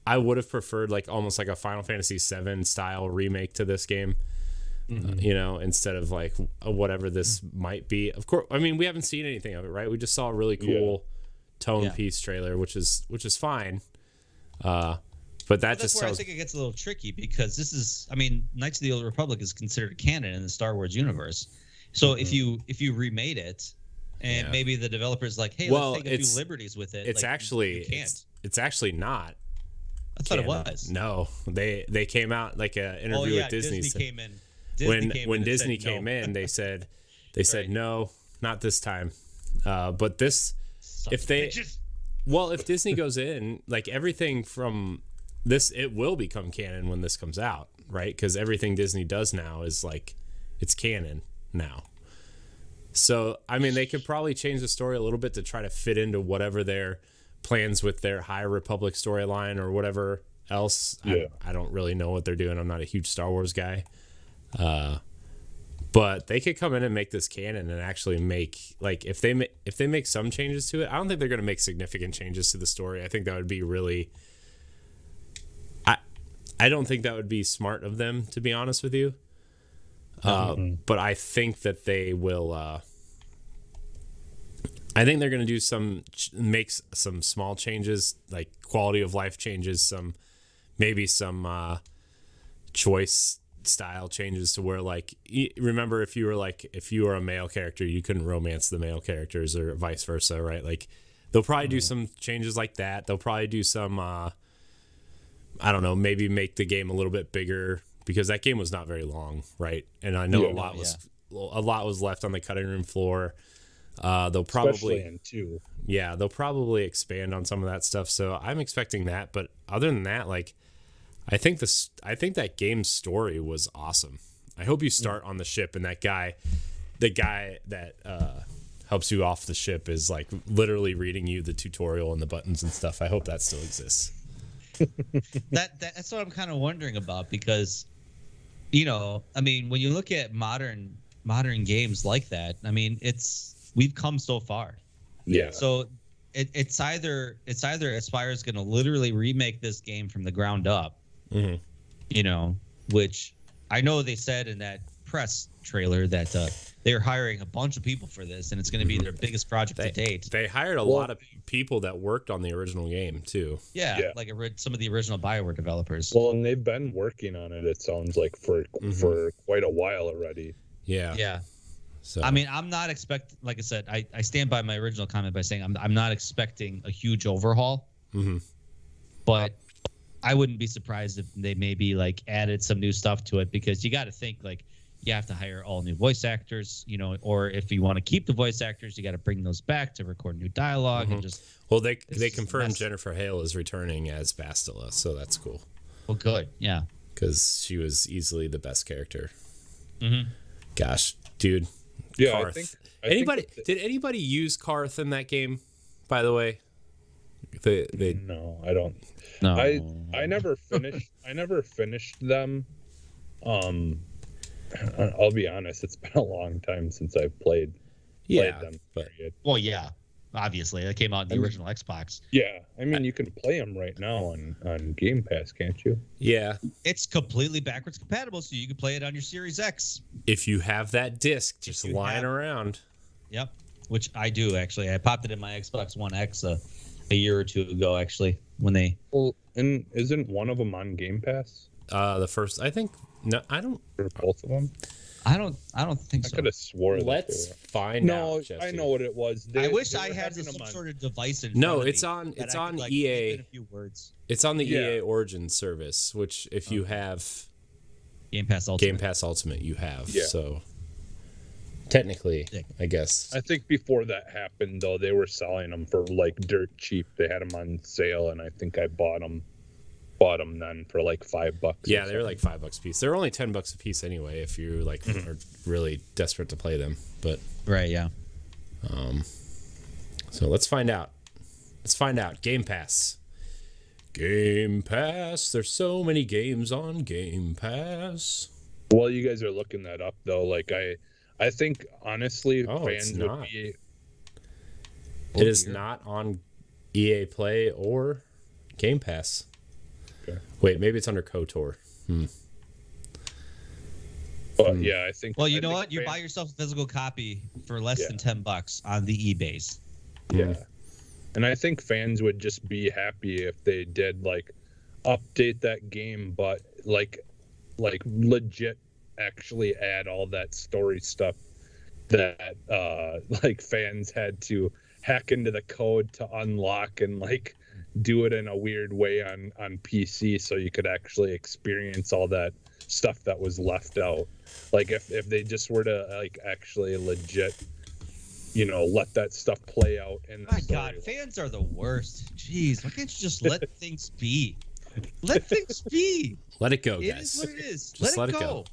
I would have preferred like almost like a Final Fantasy VII style remake to this game. Mm-hmm. Instead of like whatever this might be. Of course, I mean, we haven't seen anything of it, right? We just saw a really cool tone piece trailer, which is fine. But that's where I think it gets a little tricky, because this is, I mean, Knights of the Old Republic is considered canon in the Star Wars universe. So if you remade it, and maybe the developer's like, hey, let's take a few liberties with it. It's like, actually it's actually not. I thought it was. No, they came out like an interview with Disney. Disney came in. When Disney came in, they said no, not this time. But this, if Disney goes in, like everything from this, it will become canon when this comes out, right? Because everything Disney does now is like it's canon now. So I mean, they could probably change the story a little bit to try to fit into whatever their plans with their High Republic storyline or whatever else. Yeah. I don't really know what they're doing. I'm not a huge Star Wars guy. But they could come in and make this canon and actually make, like, if they make some changes to it. I don't think they're going to make significant changes to the story. I think that would be really, I don't think that would be smart of them, to be honest with you. But I think that they will, I think they're going to do make some small changes, like quality of life changes, maybe some choice style changes to where, like, remember if you were a male character, you couldn't romance the male characters or vice versa, right? Like they'll probably do some changes like that. They'll probably do some I don't know, maybe make the game a little bit bigger, because that game was not very long, right? And I know a lot was left on the cutting room floor. They'll probably, especially in 2. Yeah, they'll probably expand on some of that stuff. So I'm expecting that, but other than that, like I think that game's story was awesome. I hope you start on the ship and the guy that helps you off the ship is like literally reading you the tutorial and the buttons and stuff. I hope that still exists. That's what I'm kind of wondering about, because I mean, when you look at modern games like that, I mean, we've come so far. Yeah. So it's either Aspire's going to literally remake this game from the ground up, which I know they said in that press trailer that they're hiring a bunch of people for this, and it's going to be their biggest project to date. They hired a lot of people that worked on the original game too. Yeah. Like some of the original BioWare developers. Well, and they've been working on it. It sounds like for quite a while already. Yeah. Yeah. So I mean, I'm not like I said, I stand by my original comment by saying I'm not expecting a huge overhaul, but I wouldn't be surprised if they maybe like added some new stuff to it, because you got to think like you have to hire all new voice actors, or if you want to keep the voice actors, you got to bring those back to record new dialogue and just. Well, they confirmed Jennifer Hale is returning as Bastila, so that's cool. Well, good, yeah, because she was easily the best character. Gosh, dude. Yeah, Karth. Did anybody use Karth in that game? By the way, no, I don't. No, I never finished. I never finished them. I'll be honest, it's been a long time since I've played them. Well, yeah, obviously that came out in the original Xbox. Yeah, I mean, you can play them right now on Game Pass, can't you? Yeah, it's completely backwards compatible, so you can play it on your Series X if you have that disc just lying around. Yep, which I do actually. I popped it in my Xbox One X a year or two ago, actually, when they. Well, and isn't one of them on Game Pass? The first, I think. No, I don't. For both of them. I don't think I so. could have swore. Let's that find no, out. Jesse. I know what it was. I wish they I were had having some them on- sort of device in No, front of it's me on. that It's I could, on like, EA. type in a few words. It's on the Yeah. EA Origin service, which if you have Game Pass Ultimate. Game Pass Ultimate, you have. Yeah. So technically, Sick. I guess. I think before that happened, though, they were selling them for like dirt cheap. They had them on sale, and I think I bought them then for like $5. Yeah, they were like $5 a piece. They're only $10 a piece anyway if you like are really desperate to play them. But Right, yeah. so let's find out. Let's find out. Game Pass. Game Pass. There's so many games on Game Pass. While you guys are looking that up, though, like I think honestly, Oh, it's fans not. would be. It is not on EA Play or Game Pass. Okay. Wait, maybe it's under KOTOR. But yeah, I think. Well, you I know think what? You buy fans- yourself a physical copy for less Yeah. than $10 on the eBays. Yeah. And I think fans would just be happy if they did like update that game, but like legit actually add all that story stuff that like fans had to hack into the code to unlock and like do it in a weird way on PC so you could actually experience all that stuff that was left out. Like if they just were to like actually legit, you know, let that stuff play out in the My story. God, fans are the worst. Jeez, why can't you just let things be? Let things be. Let it go, It guys. is what it is. Just let it go.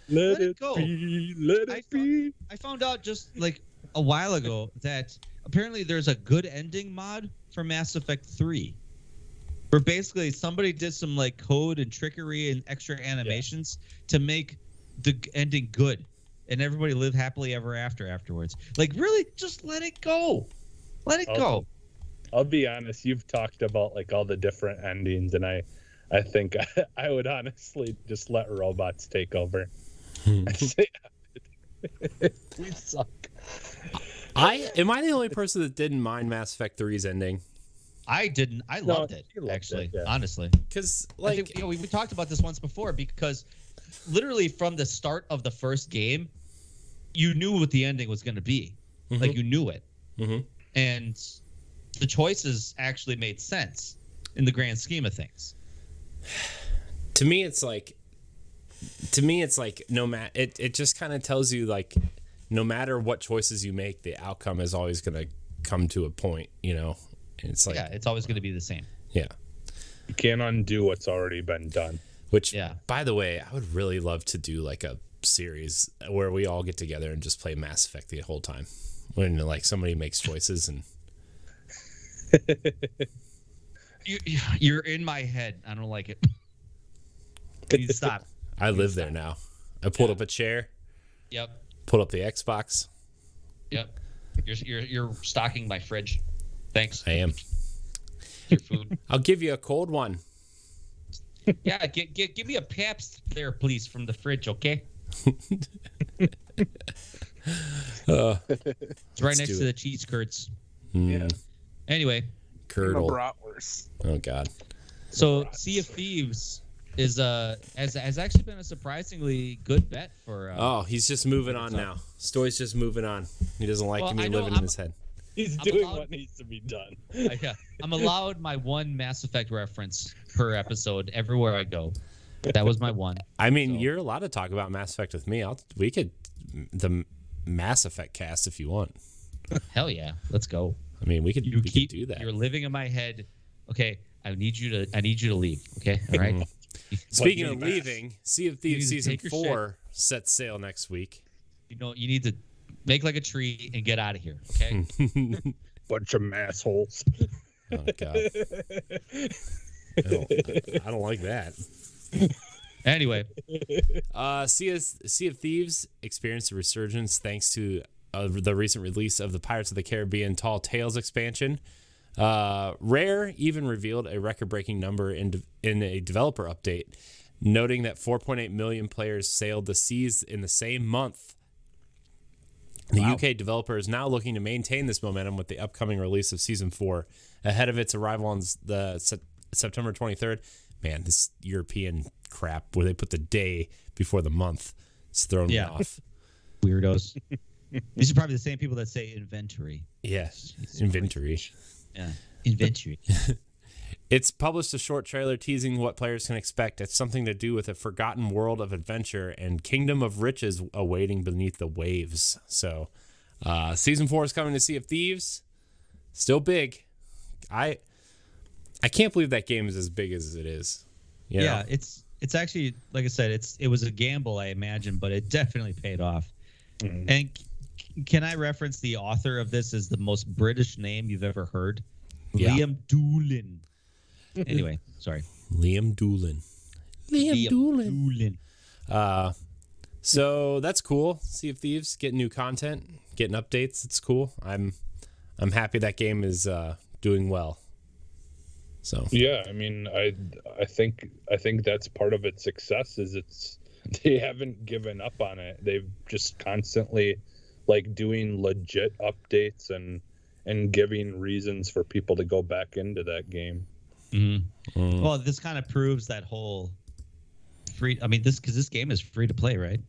Let it it go. be, let I it be. I found out just like a while ago that apparently there's a good ending mod for Mass Effect 3. Where basically somebody did some like code and trickery and extra animations to make the ending good. And everybody lived happily ever after afterwards. Like, really, just let it go. Let it go. I'll be honest, you've talked about like all the different endings, and I think I would honestly just let robots take over. We suck. Am I the only person that didn't mind Mass Effect 3's ending? I didn't. I No, loved it, you loved actually, it, yeah. honestly. Because I like think, we talked about this once before because literally from the start of the first game, you knew what the ending was going to be. Like, you knew it. And the choices actually made sense in the grand scheme of things. to me it's like no matter it just kind of tells you like no matter what choices you make, the outcome is always going to come to a point, you know. And it's like Yeah, it's always going to be the same. yeah. You can't undo what's already been done. Which, Yeah. by the way, I would really love to do like a series where we all get together and just play Mass Effect the whole time. When like somebody makes choices and You're in my head. I don't like it. Can you stop? I live there now. I pulled up a chair, Yep. pulled up the Xbox. Yep. You're stocking my fridge. Thanks. I am. Your food. I'll give you a cold one. Yeah, give me a Pabst there, please, from the fridge, okay? It's right next do to the cheese curds. Yeah. Anyway, Curdle. Bratwurst. Oh God. so Sea of Thieves is has actually been a surprisingly good bet for. Oh, he's just moving on now. Stoy's just moving on. He doesn't like Well, me I know living in his head. He's I'm doing allowed- what needs to be done. Yeah, I'm allowed my one Mass Effect reference per episode everywhere I go. That was my one. I mean, So- you're allowed to talk about Mass Effect with me. We could the Mass Effect cast if you want. Hell yeah, let's go. I mean, we could You could do that. You're living in my head. Okay, I need you to leave. Okay, all right. Speaking of Mass. leaving, Sea of Thieves You need to season take your 4 sets sail next week. You need to make like a tree and get out of here. Okay. Bunch of massholes. Oh God. I don't like that. Anyway, Sea of Thieves experienced a resurgence thanks to the recent release of the Pirates of the Caribbean Tall Tales expansion. Rare even revealed a record-breaking number in a developer update, noting that 4.8 million players sailed the seas in the same month. The UK developer is now looking to maintain this momentum with the upcoming release of Season 4 ahead of its arrival on the September 23rd. Man, this European crap where they put the day before the month. It's thrown me off. Weirdos. These are probably the same people that say inventory. Yes, inventory. Yeah, inventory. It's published a short trailer teasing what players can expect. It's something to do with a forgotten world of adventure and kingdom of riches awaiting beneath the waves. So, season 4 is coming to Sea of Thieves. Still big. I can't believe that game is as big as it is. You know? Yeah, it's actually, like I said, it was a gamble, I imagine, but it definitely paid off. Mm-hmm. And can I reference the author of this as the most British name you've ever heard? Yeah. Liam Doolin. Anyway, sorry. Liam Doolin. So that's cool. Sea of Thieves, getting new content, getting updates. It's cool. I'm happy that game is doing well. So yeah, I mean, I think that's part of its success is they haven't given up on it. They've just constantly like doing legit updates and giving reasons for people to go back into that game. Mm-hmm. Mm. Well, this kind of proves that whole free. I mean, because this game is free to play, right?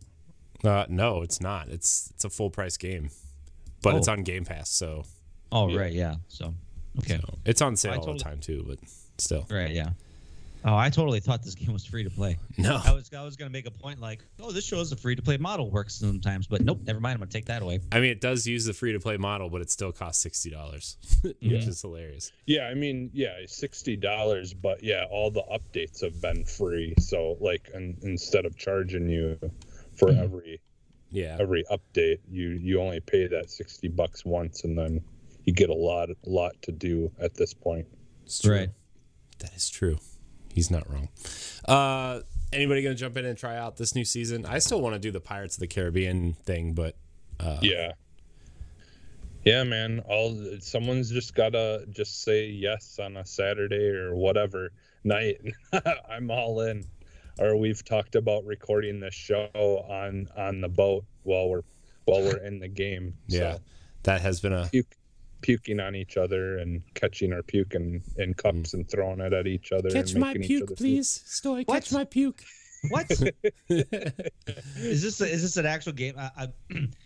No, it's not. It's a full price game, but it's on Game Pass. So. Oh yeah. Right, yeah. So okay, so, it's on sale all the time too, but still. Right, yeah. Oh, I totally thought this game was free to play. No, I was gonna make a point like, oh, this shows the free to play model works sometimes, but nope, never mind. I'm gonna take that away. I mean, it does use the free to play model, but it still costs $60, which is hilarious. Yeah, I mean, yeah, $60, but yeah, all the updates have been free. So like, instead of charging you for every update, you only pay that $60 once, and then you get a lot to do at this point. It's true. Right. That is true. He's not wrong. Anybody going to jump in and try out this new season? I still want to do the Pirates of the Caribbean thing, but yeah, man. Someone's just gotta just say yes on a Saturday or whatever night. I'm all in. Or we've talked about recording this show on the boat while we're in the game. Yeah, so, that has been a. Puking on each other and catching our puke in cups and throwing it at each other. Catch and my puke, please. Stoy, catch my puke. What? Is this an actual game?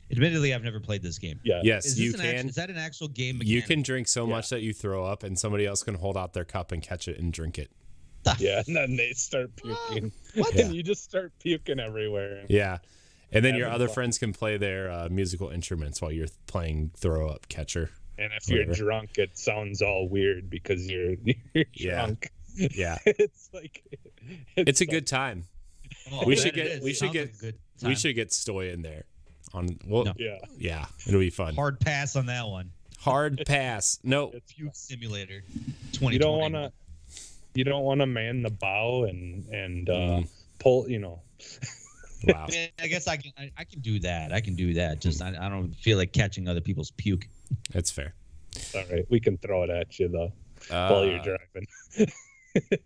Admittedly, I've never played this game. Yeah. Yes, you can. Is that an actual game mechanic? You can drink so much that you throw up, and somebody else can hold out their cup and catch it and drink it. Yeah, and then they start puking. What? And you just start puking everywhere. Yeah. And then your other friends can play their musical instruments while you're playing throw up catcher. And if you're drunk, it sounds all weird because you're drunk. Yeah. It's like it's a good time. Oh, we should get Stoy in there. Yeah, it'll be fun. Hard pass on that one. Hard pass. No. Puke Simulator 2020. You don't want to man the bow and pull, Wow. I guess I can do that. I can do that. Just I don't feel like catching other people's puke. That's fair. All right, we can throw it at you though while you're driving.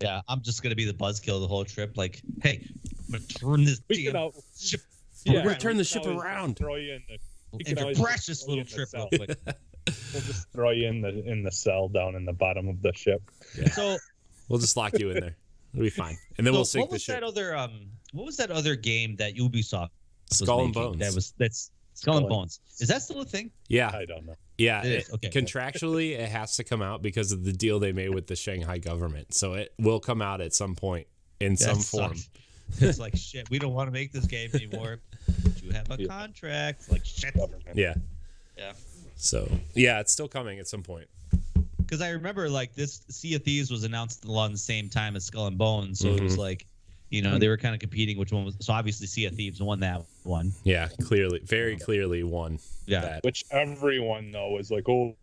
Yeah, I'm just gonna be the buzzkill the whole trip. Like, hey, I'm gonna turn this ship. We're gonna turn the ship around. Throw you in your precious little trip real quick. We'll just throw you in the cell down in the bottom of the ship. Yeah. So we'll just lock you in there. It'll be fine, and then we'll sink the ship. What was that other game that Ubisoft was Skull and making? Bones? That's Skull and Bones. Is that still a thing? Yeah, I don't know. Yeah, contractually it has to come out because of the deal they made with the Shanghai government. So it will come out at some point in some form. It's like shit. We don't want to make this game anymore. But you have a contract. Like shit. Yeah. Yeah. So yeah, it's still coming at some point. Because I remember like this Sea of Thieves was announced along the same time as Skull and Bones, so it was like, they were kind of competing which one was. So obviously Sea of Thieves won that one. Yeah, very clearly won. Yeah, that. Which everyone though was like, oh,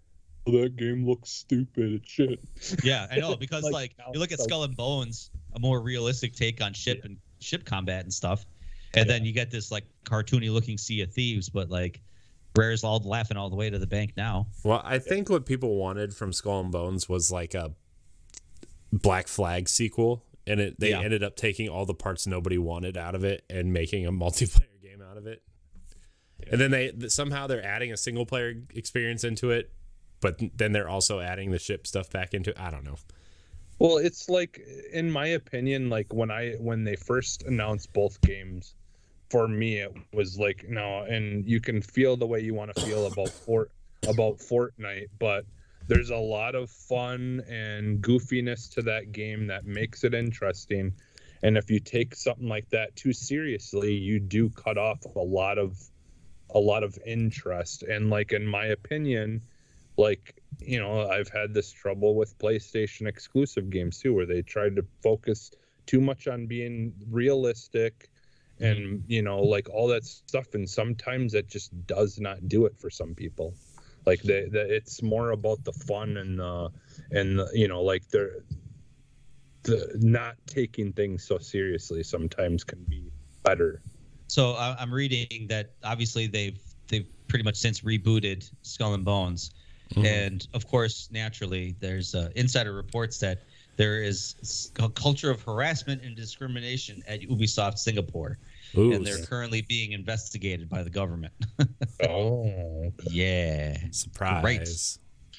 that game looks stupid. It's shit. Yeah, I know because like you look at Skull and Bones, a more realistic take on ship combat and stuff, and then you get this like cartoony looking Sea of Thieves, but like. Rare's all laughing all the way to the bank now. Well, I think what people wanted from Skull and Bones was like a Black Flag sequel, and they ended up taking all the parts nobody wanted out of it and making a multiplayer game out of it. Yeah. And then somehow they're adding a single player experience into it, but then they're also adding the ship stuff back into it. I don't know. Well, it's like, in my opinion, like when they first announced both games, for me, it was like, no, and you can feel the way you want to feel about Fortnite, but there's a lot of fun and goofiness to that game that makes it interesting. And if you take something like that too seriously, you do cut off a lot of interest. And like, in my opinion, like, you know, I've had this trouble with PlayStation exclusive games too, where they tried to focus too much on being realistic and, you know, like all that stuff. And sometimes it just does not do it for some people. Like it's more about the fun and you know, like the not taking things so seriously sometimes can be better. So I'm reading that obviously they've pretty much since rebooted Skull and Bones, and of course, naturally, there's insider reports that there is a culture of harassment and discrimination at Ubisoft Singapore. Ooh. And they're currently being investigated by the government. Oh, okay. Yeah. Surprise. Great.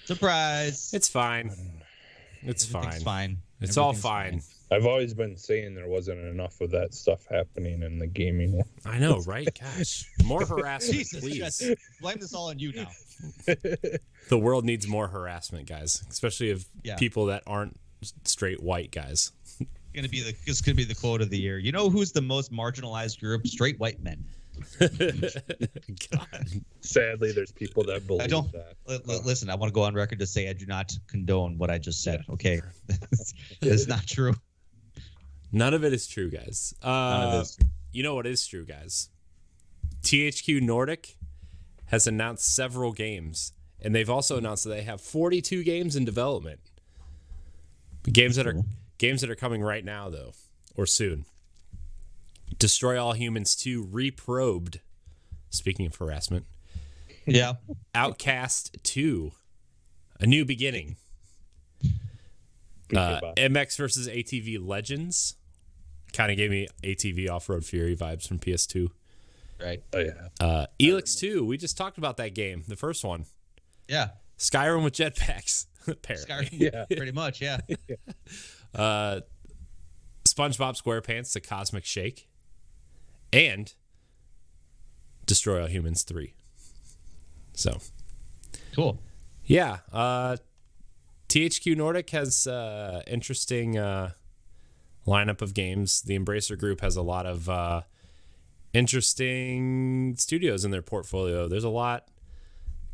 Surprise. It's fine. It's Everything's fine. fine. It's all Everything's fine. I've always been saying there wasn't enough of that stuff happening in the gaming world. I know, right? Gosh. More harassment, Jesus, please. Jess, blame this all on you now. The world needs more harassment, guys, especially of Yeah. people that aren't straight white guys. It's gonna be the quote of the year. You know who's the most marginalized group? Straight white men. God. Sadly, there's people that believe I don't that. listen. I want to go on record to say I do not condone what I just said. Okay, it's not true. None of it is true, guys. None of it is. You know what is true, guys? THQ Nordic has announced several games, and they've also announced that they have 42 games in development. Games that are coming right now, though, or soon. Destroy All Humans 2 Reprobed. Speaking of harassment. Yeah. Outcast 2. A New Beginning. MX versus ATV Legends. Kind of gave me ATV Off-Road Fury vibes from PS2. Right. Oh, yeah. Elix 2. We just talked about that game. The first one. Yeah. Skyrim with jetpacks. Apparently. Skyrim, Yeah. Pretty much. Yeah. SpongeBob SquarePants: The Cosmic Shake, and Destroy All Humans 3. So, Cool. yeah, THQ Nordic has interesting lineup of games. The Embracer Group has a lot of interesting studios in their portfolio. There's a lot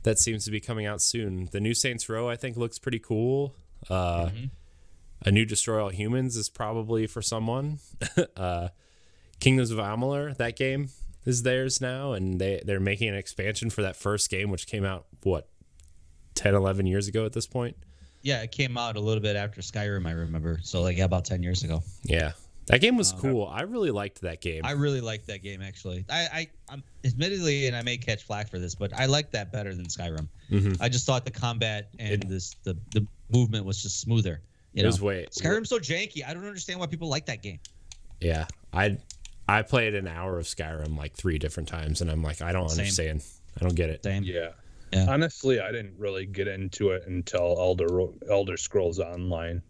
that seems to be coming out soon. The new Saints Row, I think, looks pretty cool. A new Destroy All Humans is probably for someone. Kingdoms of Amalur, that game is theirs now, and they're making an expansion for that first game, which came out, 10, 11 years ago at this point? Yeah, it came out a little bit after Skyrim, I remember. So, like, about 10 years ago. Yeah. That game was cool. I really liked that game. I really liked that game, actually. I'm admittedly, and I may catch flack for this, but I liked that better than Skyrim. I just thought the combat and the movement was just smoother. You know? Skyrim's so janky. I don't understand why people like that game. Yeah. I played an hour of Skyrim like 3 different times, and I'm like, I don't understand. I don't get it. Same. Yeah. Yeah. Honestly, I didn't really get into it until Elder Scrolls Online.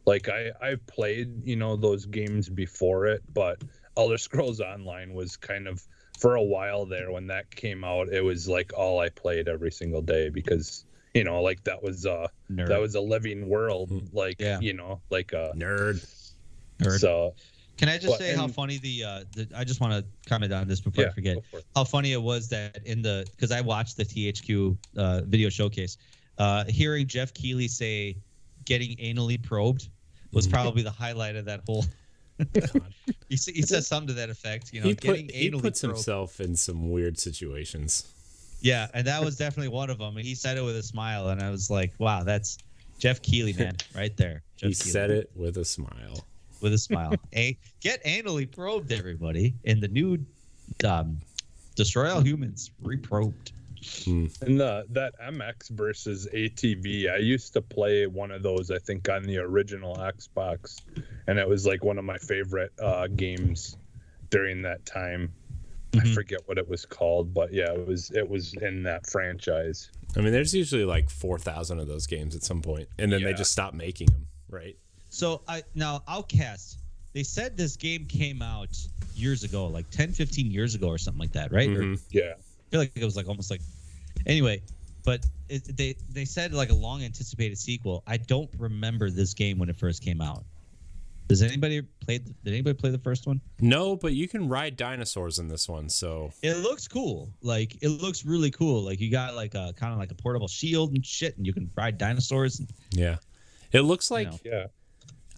Like I've played, those games before it, but Elder Scrolls Online was kind of, for a while there when that came out, it was like all I played every single day because, like that was a living world, like, like a nerd. So can I just say how funny I just want to comment on this before I forget how funny it was that because I watched the THQ video showcase, hearing Jeff Keighley say getting anally probed was probably the highlight of that whole. he says something to that effect, he puts himself in some weird situations. Yeah, and that was definitely one of them. And he said it with a smile, and I was like, "Wow, that's Jeff Keighley, man, right there." He said it with a smile. With a smile. Get anally probed, everybody, in the new Destroy All Humans Reprobed. And that MX versus ATV, I used to play one of those, I think, on the original Xbox, and it was like one of my favorite games during that time. I forget what it was called, but yeah, it was in that franchise. I mean, there's usually like 4,000 of those games at some point, and then they just stop making them, right? So now Outcast, they said this game came out years ago, like 10, 15 years ago or something like that, right? Mm-hmm. Yeah. I feel like it was like almost like anyway, but they said like a long anticipated sequel. I don't remember this game when it first came out. Did anybody play the first one? No, but you can ride dinosaurs in this one, so it looks cool. Like it looks really cool. Like you got like a kind of like a portable shield and shit, and you can ride dinosaurs. And, yeah, it looks like Yeah.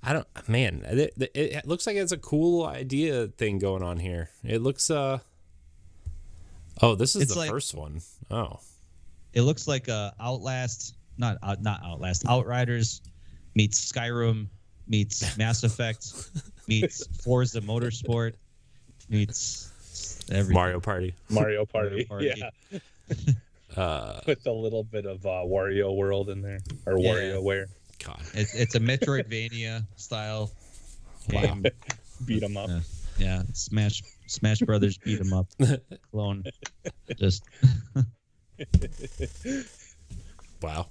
I don't, man. It looks like it's a cool idea thing going on here. It looks oh, this is It's the like- first one. Oh, It looks like Outlast, not Outlast, Outriders meets Skyrim meets Mass Effect meets Forza Motorsport meets everything. Mario Party. Mario Party. Party. Yeah. With a little bit of Wario World in there, or Yeah. WarioWare. God, It's a Metroidvania style game. Beat 'em up. Yeah, Smash Brothers beat 'em up. Clone. Just. wow.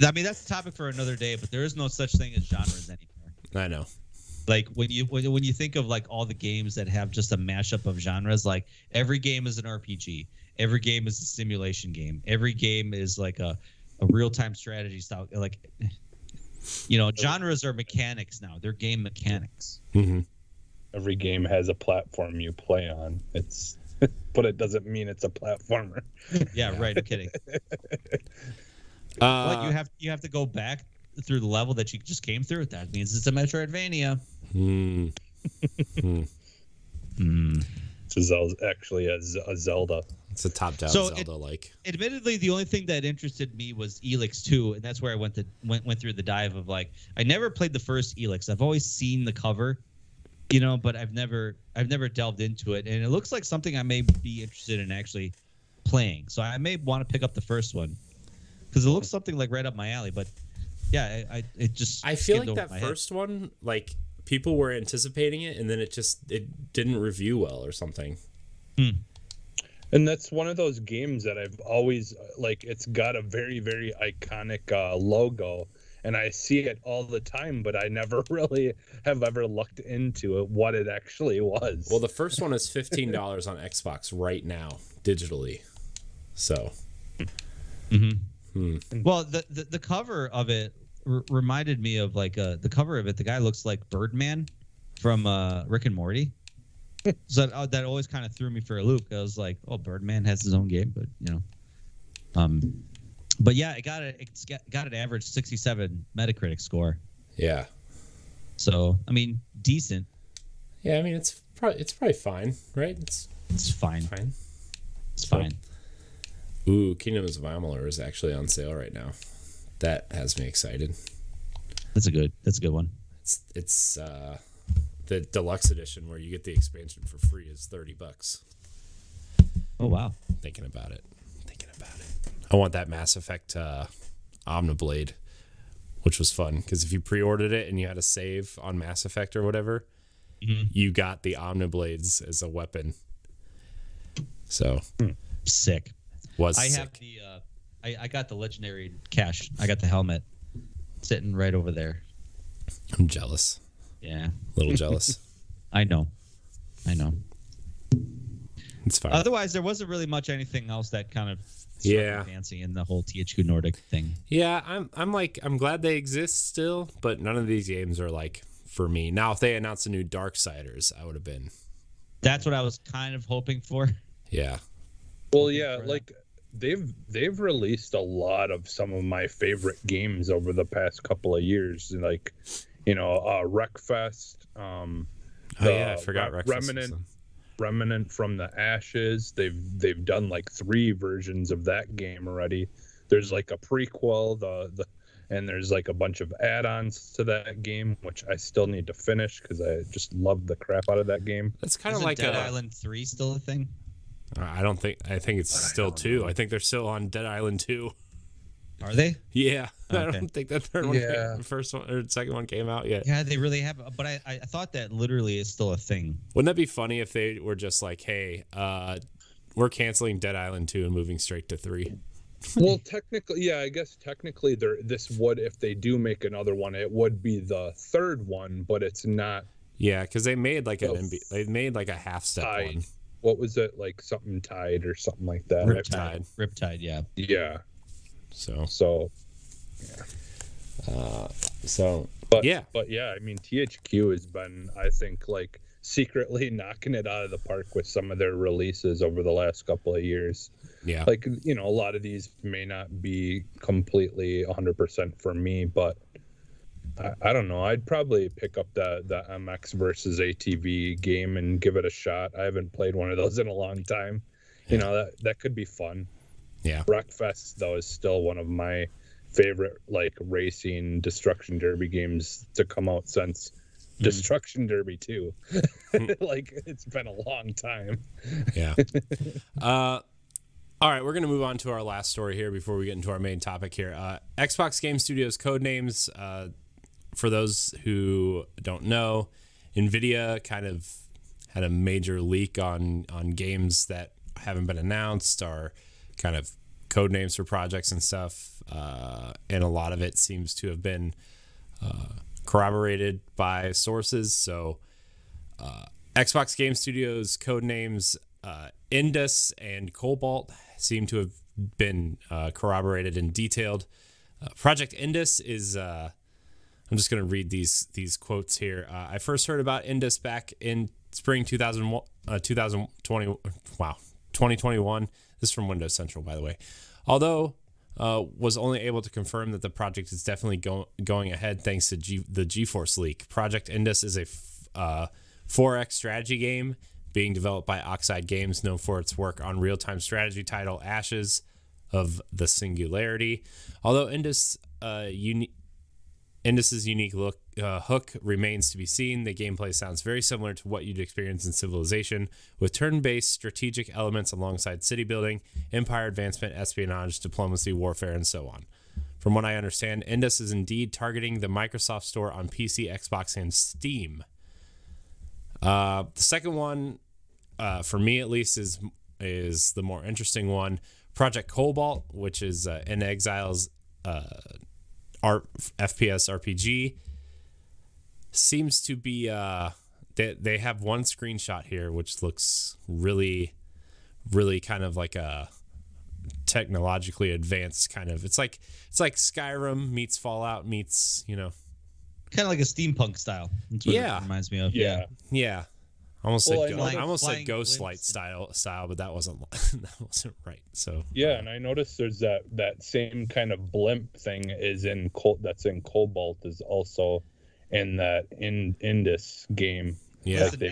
I mean, that's a topic for another day, but there is no such thing as genres anymore. I know. Like when you think of like all the games that have just a mashup of genres, like every game is an RPG, every game is a simulation game, every game is like a real-time strategy style. Like, you know, genres are mechanics now. They're game mechanics. Mm-hmm. Every game has a platform you play on. It's, but it doesn't mean it's a platformer. Yeah, right. I'm kidding. But you have to go back through the level that you just came through. That means it's a Metroidvania. This is actually a Zelda. It's a top-down So Zelda-like. Admittedly, the only thing that interested me was Elix 2, and that's where I went through the dive of like I never played the first Elix. I've always seen the cover, you know, but I've never delved into it, and it looks like something I may be interested in actually playing. So I may want to pick up the first one because it looks something like right up my alley. But yeah, it just I feel skimmed like over that my head. first one, like people were anticipating it, and then it didn't review well or something. And that's one of those games that I've always like. It's got a very, very iconic logo, and I see it all the time, but I never really have ever looked into it, what it actually was. Well, the first one is $15 on Xbox right now, digitally. So, Well, the cover of it reminded me of like the cover of it. The guy looks like Birdman from Rick and Morty. So that always kind of threw me for a loop. I was like, "Oh, Birdman has his own game," but you know, but yeah, it's got an average 67 Metacritic score. yeah. So I mean, decent. Yeah, I mean, it's probably fine, right? It's fine. fine. It's fine. Ooh, Kingdoms of Amalur is actually on sale right now. That has me excited. That's a good one. It's the deluxe edition where you get the expansion for free is $30. Oh wow. Thinking about it. I want that Mass Effect Omniblade, which was fun because if you pre-ordered it and you had a save on Mass Effect or whatever, you got the Omniblades as a weapon. So Sick. I have the I got the legendary cache. I got the helmet sitting right over there. I'm jealous. Yeah. A little jealous. I know. It's fine. Otherwise, there wasn't really much anything else that kind of struck me fancy in the whole THQ Nordic thing. Yeah, I'm glad they exist still, but none of these games are like for me. Now, if they announced a new Darksiders, I would have been. That's what I was kind of hoping for. Yeah. Well, yeah, like they've released a lot of some of my favorite games over the past couple of years, like, you know, Wreckfest. I forgot Remnant from the Ashes. They've done like 3 versions of that game already. There's like a prequel, and there's like a bunch of add-ons to that game, which I still need to finish because I just love the crap out of that game. That's kind of Isn't like Dead Island 3 still a thing? I think it's still 2. I think they're still on Dead Island 2. Are they? Yeah. Okay. I don't think that third one the first one or second one came out yet. Yeah, they really have. But I thought that literally is still a thing. Wouldn't that be funny if they were just like, hey, we're canceling Dead Island 2 and moving straight to 3? Well, technically, yeah, I guess technically this would, if they do make another one, it would be the 3rd one, but it's not Yeah, because they made like they made like a half step one. What was it, like something Tide or something like that? Riptide, yeah. Yeah. So yeah. But yeah, I mean, THQ has been, I think, like secretly knocking it out of the park with some of their releases over the last couple of years. Yeah. Like, you know, a lot of these may not be completely 100% for me, but I don't know. I'd probably pick up the MX versus ATV game and give it a shot. I haven't played one of those in a long time. You know, that could be fun. Yeah. Wreckfest, though, is still one of my favorite, like, racing Destruction Derby games to come out since Destruction Derby 2. Like, it's been a long time. Yeah. All right, we're going to move on to our last story here before we get into our main topic here. Xbox Game Studios codenames. For those who don't know, NVIDIA kind of had a major leak on games that haven't been announced, or kind of code names for projects and stuff. And a lot of it seems to have been corroborated by sources. So Xbox Game Studios code names Indus and Cobalt seem to have been corroborated and detailed. Project Indus is... I'm just going to read these quotes here. I first heard about Indus back in spring 2021. This is from Windows Central, by the way. Although was only able to confirm that the project is definitely going ahead thanks to the GeForce leak. Project Indus is a 4X strategy game being developed by Oxide Games, known for its work on real-time strategy title Ashes of the Singularity. Although Indus's unique hook remains to be seen, the gameplay sounds very similar to what you'd experience in Civilization, with turn-based strategic elements alongside city building, empire advancement, espionage, diplomacy, warfare, and so on. From what I understand, Indus is indeed targeting the Microsoft Store on PC, Xbox, and Steam. The second one, for me at least, is the more interesting one. Project Cobalt, which is In Exile's FPS RPG, seems to be they have one screenshot here which looks really kind of like a technologically advanced kind of, it's like Skyrim meets Fallout meets, you know, kind of like a steampunk style. That's what it reminds me of. Yeah. I almost said Ghostlight blimps style, but that wasn't right. So yeah, and I noticed there's that same kind of blimp thing is in that's in Cobalt is also in that Indus game. Yeah, listen,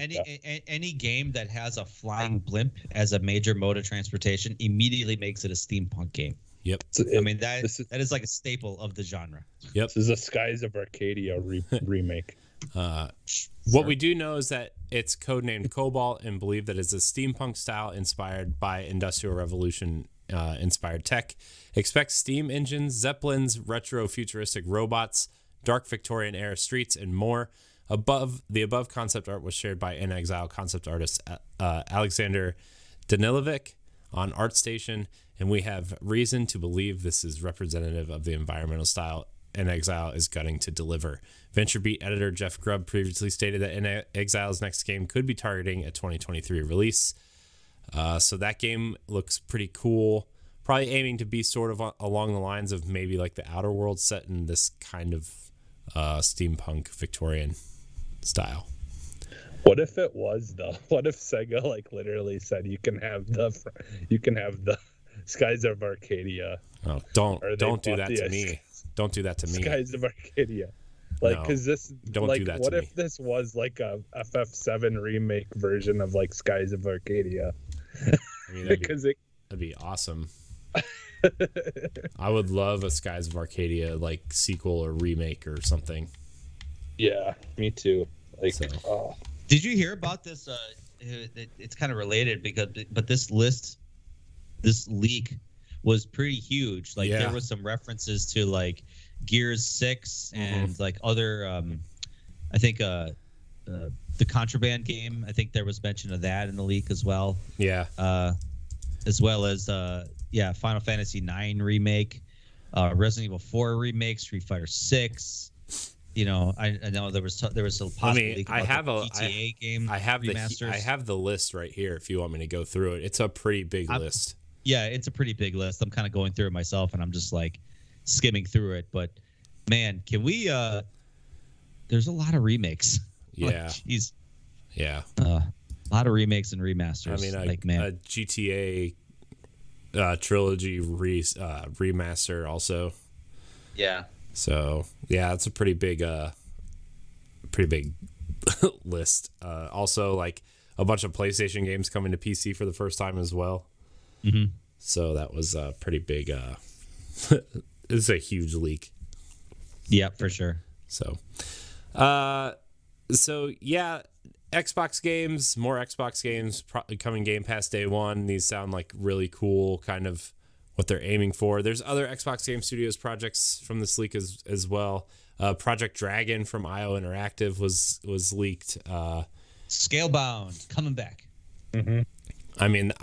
any game that has a flying blimp as a major mode of transportation immediately makes it a steampunk game. Yep. I mean that is like a staple of the genre. Yep. This is a Skies of Arcadia remake. What we do know is that it's codenamed Cobalt and believe that it's a steampunk style inspired by Industrial Revolution inspired tech. Expect steam engines, zeppelins, retro futuristic robots, dark Victorian era streets, and more. The above concept art was shared by In Exile concept artist Alexander Danilovic on ArtStation, and we have reason to believe this is representative of the environmental style In Exile is gunning to deliver. VentureBeat editor Jeff Grubb previously stated that In Exile's next game could be targeting a 2023 release. So that game looks pretty cool. Probably aiming to be sort of along the lines of maybe like the Outer Worlds set in this kind of steampunk Victorian style. What if it was though? What if Sega like literally said you can have the Skies of Arcadia? Oh, don't do that to me. Don't do that to me. Skies of Arcadia. Like, because this, don't like, do that what to if me. this was like a FF7 remake version of like Skies of Arcadia? I mean, that'd be awesome. I would love a Skies of Arcadia like sequel or remake or something. Yeah, me too. Like, Did you hear about this? It's kind of related but this leak was pretty huge. Like there was some references to like Gears 6 and like other I think the Contraband game. I think there was mention of that in the leak as well. Yeah. As well as Final Fantasy 9 remake, Resident Evil 4 remake, Street Fighter 6. I know there was a possible leak about the GTA game remasters. I have the list right here if you want me to go through it. It's a pretty big list. Yeah, it's a pretty big list. I'm kind of going through it myself, and I'm just like skimming through it. But man, can we? There's a lot of remakes. Yeah. Jeez. Yeah. A lot of remakes and remasters. I mean, a GTA trilogy remaster also. Yeah. So yeah, it's a pretty big list. Also, like a bunch of PlayStation games coming to PC for the first time as well. Mm-hmm. So that was a pretty big. It's a huge leak. Yeah, for sure. So, yeah, Xbox games, more Xbox games probably coming Game Pass day one. These sound like really cool, kind of what they're aiming for. There's other Xbox Game Studios projects from this leak as well. Project Dragon from IO Interactive was leaked. Scalebound coming back. Mm-hmm. I mean,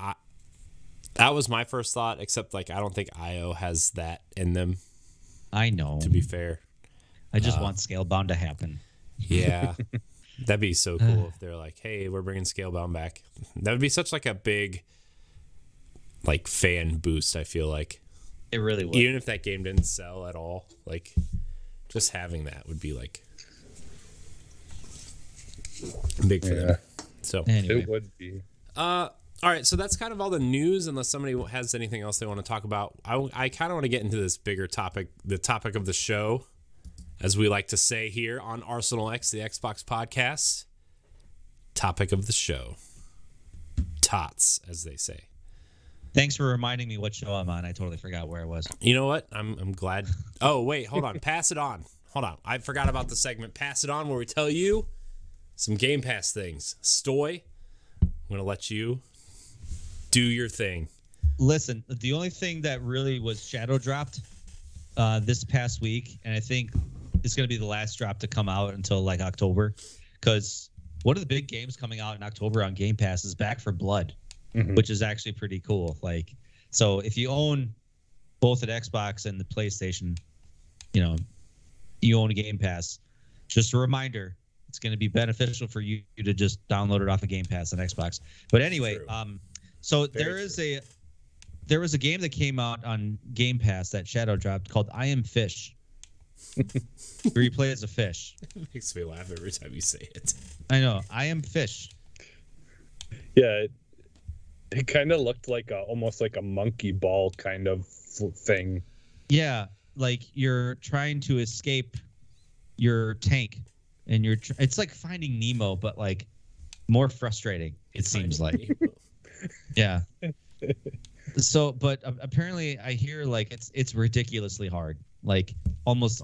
that was my first thought, except like I don't think IO has that in them. I know. To be fair, I just want Scalebound to happen. Yeah, that'd be so cool if they're like, "Hey, we're bringing Scalebound back." That would be such like a big, like, fan boost. I feel like it really would. Even if that game didn't sell at all, like just having that would be like big for them. So anyway. It would be. All right, so that's kind of all the news. Unless somebody has anything else they want to talk about, I kind of want to get into this bigger topic, the topic of the show, as we like to say here on Arsenal X, the Xbox podcast. Topic of the show, tots, as they say. Thanks for reminding me what show I'm on. I totally forgot where I was. You know what? I'm glad. Oh wait, hold on. Pass it on. Hold on. I forgot about the segment. Pass it on, where we tell you some Game Pass things. Stoy, I'm gonna let you do your thing. Listen, the only thing that really was shadow dropped this past week, and I think it's going to be the last drop to come out until like October, because one of the big games coming out in October on Game Pass is Back for Blood, which is actually pretty cool. Like, so if you own both an Xbox and the PlayStation, you own a Game Pass. Just a reminder, it's going to be beneficial for you to just download it off of Game Pass on Xbox. But anyway, so there was a game that came out on Game Pass that shadow dropped called I Am Fish, where you play as a fish. It makes me laugh every time you say it. I know, I Am Fish. Yeah, it kind of looked like almost like a monkey ball kind of thing. Yeah, like you're trying to escape your tank, and it's like Finding Nemo, but like more frustrating. It seems like. Yeah. So, but apparently, I hear like it's ridiculously hard, like almost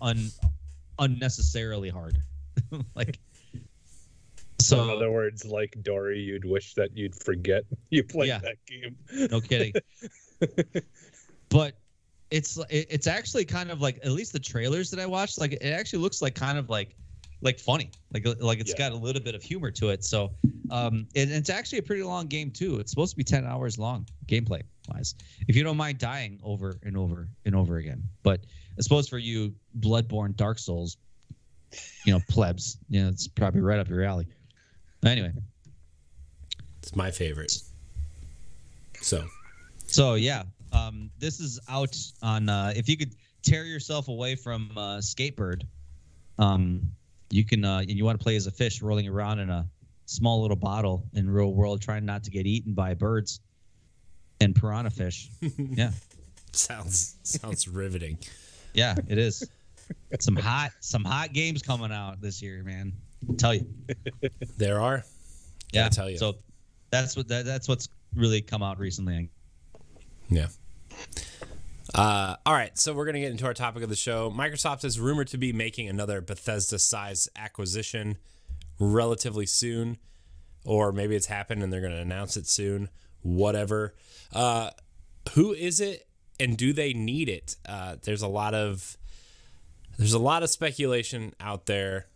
unnecessarily hard, like. So, in other words, like Dory, you'd wish that you'd forget you played that game. No kidding. But it's actually kind of like, at least the trailers that I watched, like it actually looks like kind of like funny, like it's got a little bit of humor to it. So and it's actually a pretty long game too. It's supposed to be 10 hours long gameplay wise, if you don't mind dying over and over and over again. But I suppose for you Bloodborne, Dark Souls, plebs, it's probably right up your alley. Anyway, it's my favorite. So yeah, this is out on if you could tear yourself away from Skatebird, you can and you want to play as a fish rolling around in a small little bottle in real world, trying not to get eaten by birds and piranha fish. Yeah, sounds riveting. Yeah, it is. Some hot games coming out this year, man. I'll tell you. There are. Yeah, I'll tell you. So that's what's really come out recently. Yeah. All right, so we're going to get into our topic of the show. Microsoft is rumored to be making another Bethesda-size acquisition relatively soon, or maybe it's happened and they're going to announce it soon. Whatever. Who is it, and do they need it? There's a lot of speculation out there.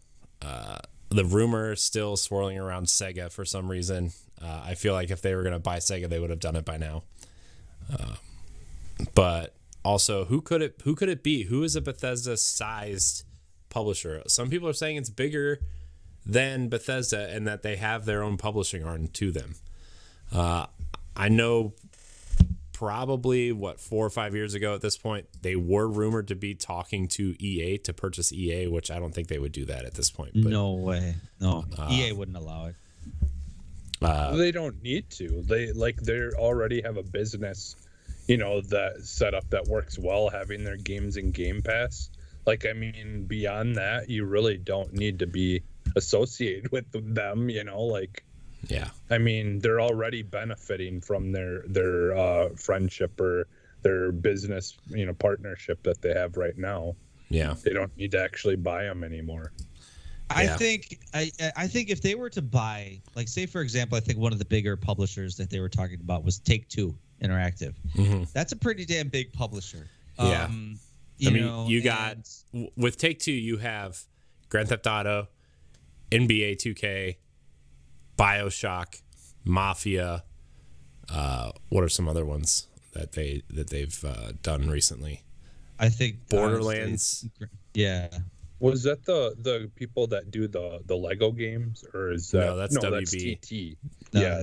The rumor is still swirling around Sega for some reason. I feel like if they were going to buy Sega, they would have done it by now. But also, who could it be? Who is a Bethesda-sized publisher. Some people are saying it's bigger than Bethesda and that they have their own publishing arm to them. I know probably 4 or 5 years ago at this point, they were rumored to be talking to EA to purchase EA, which I don't think they would do that at this point. But, no way. No, EA wouldn't allow it. They don't need to. They already have a business, that setup that works well, having their games in Game Pass. Beyond that, you really don't need to be associated with them. Yeah. They're already benefiting from their friendship or their business, partnership that they have right now. Yeah. They don't need to actually buy them anymore. I think if they were to buy, say for example, I think one of the bigger publishers that they were talking about was Take-Two Interactive. Mm-hmm. That's a pretty damn big publisher. Yeah. You got with Take-Two, you have Grand Theft Auto, NBA 2K, BioShock, Mafia. What are some other ones that they've done recently? I think Borderlands. Yeah. Was that the people that do the Lego games, or is that that's WB? That's TT. No, Yeah,